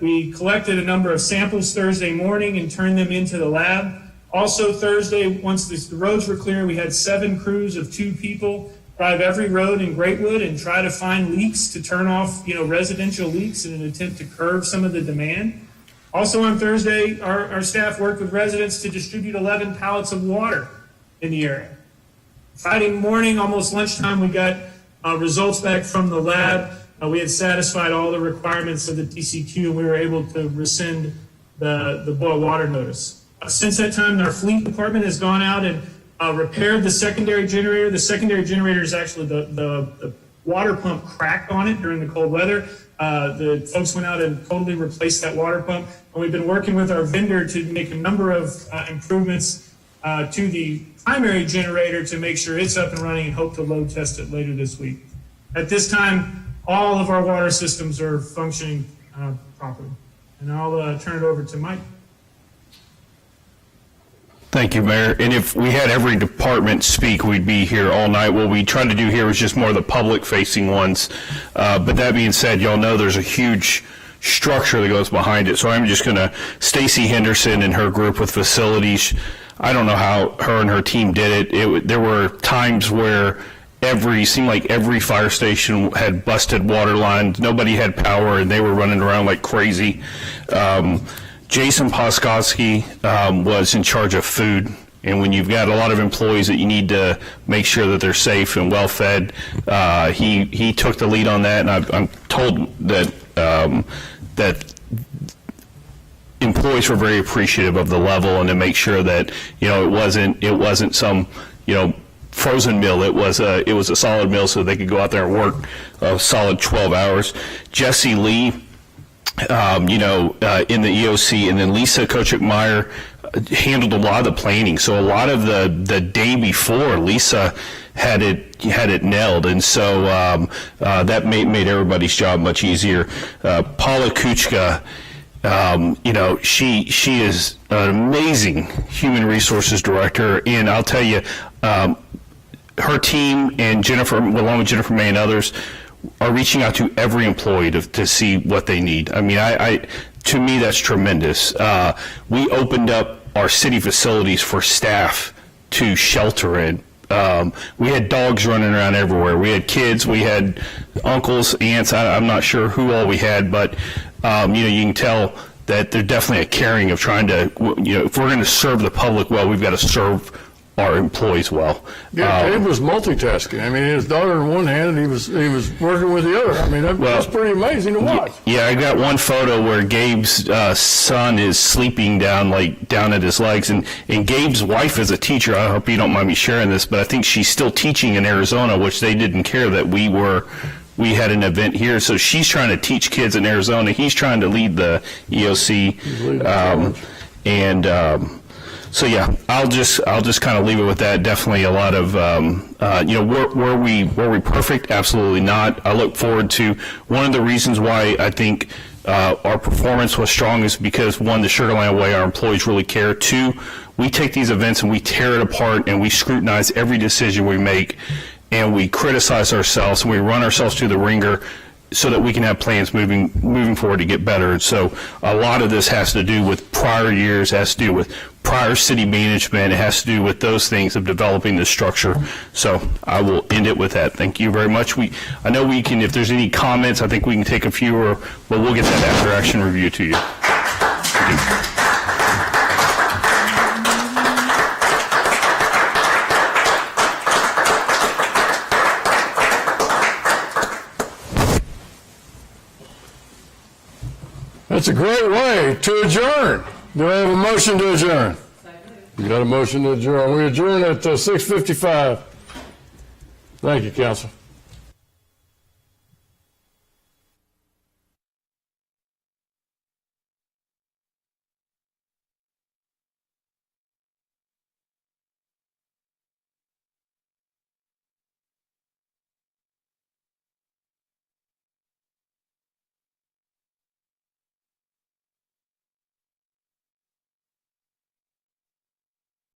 We collected a number of samples Thursday morning and turned them into the lab. Also Thursday, once the roads were clear, we had 7 crews of 2 people drive every road in Greatwood and try to find leaks to turn off, residential leaks in an attempt to curb some of the demand. Also on Thursday, our staff worked with residents to distribute 11 pallets of water in the area. Friday morning, almost lunchtime, we got results back from the lab. We had satisfied all the requirements of the TCEQ, and we were able to rescind the boil water notice. Since that time, our fleet department has gone out and repaired the secondary generator. The secondary generator is actually the water pump cracked on it during the cold weather. The folks went out and totally replaced that water pump. And we've been working with our vendor to make a number of improvements to the primary generator to make sure it's up and running, and hope to load test it later this week. At this time, all of our water systems are functioning properly. And I'll turn it over to Mike. Thank you, Mayor. And if we had every department speak, we'd be here all night. What we tried to do here was just more of the public-facing ones. But that being said, y'all know there's a huge structure that goes behind it. So I'm just going to, Stacy Henderson and her group with facilities, I don't know how her and her team did it. There were times where seemed like every fire station had busted water lines. Nobody had power, and they were running around like crazy. Jason Poskowski was in charge of food, and when you've got a lot of employees that you need to make sure that they're safe and well fed, he took the lead on that, and I'm told that that employees were very appreciative of the level, and to make sure that it wasn't some frozen meal. It was a solid meal, so they could go out there and work a solid 12 hours. Jesse Lee, in the EOC, and then Lisa Kochik-Meyer handled a lot of the planning. So a lot of the day before, Lisa had it nailed, and so that made everybody's job much easier. Paula Kuchka, she is an amazing human resources director, and I'll tell you, her team and Jennifer, along with Jennifer May and others, are reaching out to every employee to see what they need. I mean, to me, that's tremendous. We opened up our city facilities for staff to shelter in. We had dogs running around everywhere. We had kids, we had uncles, aunts. I'm not sure who all we had, but you can tell that they're definitely a caring of trying to, if we're going to serve the public well, we've got to serve our employees well. Yeah, Gabe was multitasking. I mean, his daughter in one hand, and he was working with the other. I mean, that's pretty amazing to watch. Yeah, I got one photo where Gabe's son is sleeping down at his legs, and Gabe's wife is a teacher. I hope you don't mind me sharing this, but I think she's still teaching in Arizona, which they didn't care that we had an event here. So she's trying to teach kids in Arizona. He's trying to lead the EOC, so yeah, I'll just kind of leave it with that. Definitely a lot of, were we perfect? Absolutely not. I look forward to, one of the reasons why I think our performance was strong is because, one, the Sugar Land Way, our employees really care. Two, we take these events and we tear it apart and we scrutinize every decision we make, and we criticize ourselves and we run ourselves through the ringer so that we can have plans moving forward to get better. And so a lot of this has to do with prior years, has to do with prior city management, it has to do with those things of developing the structure. So I will end it with that. Thank you very much. I know we can, if there's any comments, I think we can take a few, but we'll get that after action review to you. Thank you. That's a great way to adjourn. Do I have a motion to adjourn? You got a motion to adjourn. We adjourn at 6:55. Thank you, Council.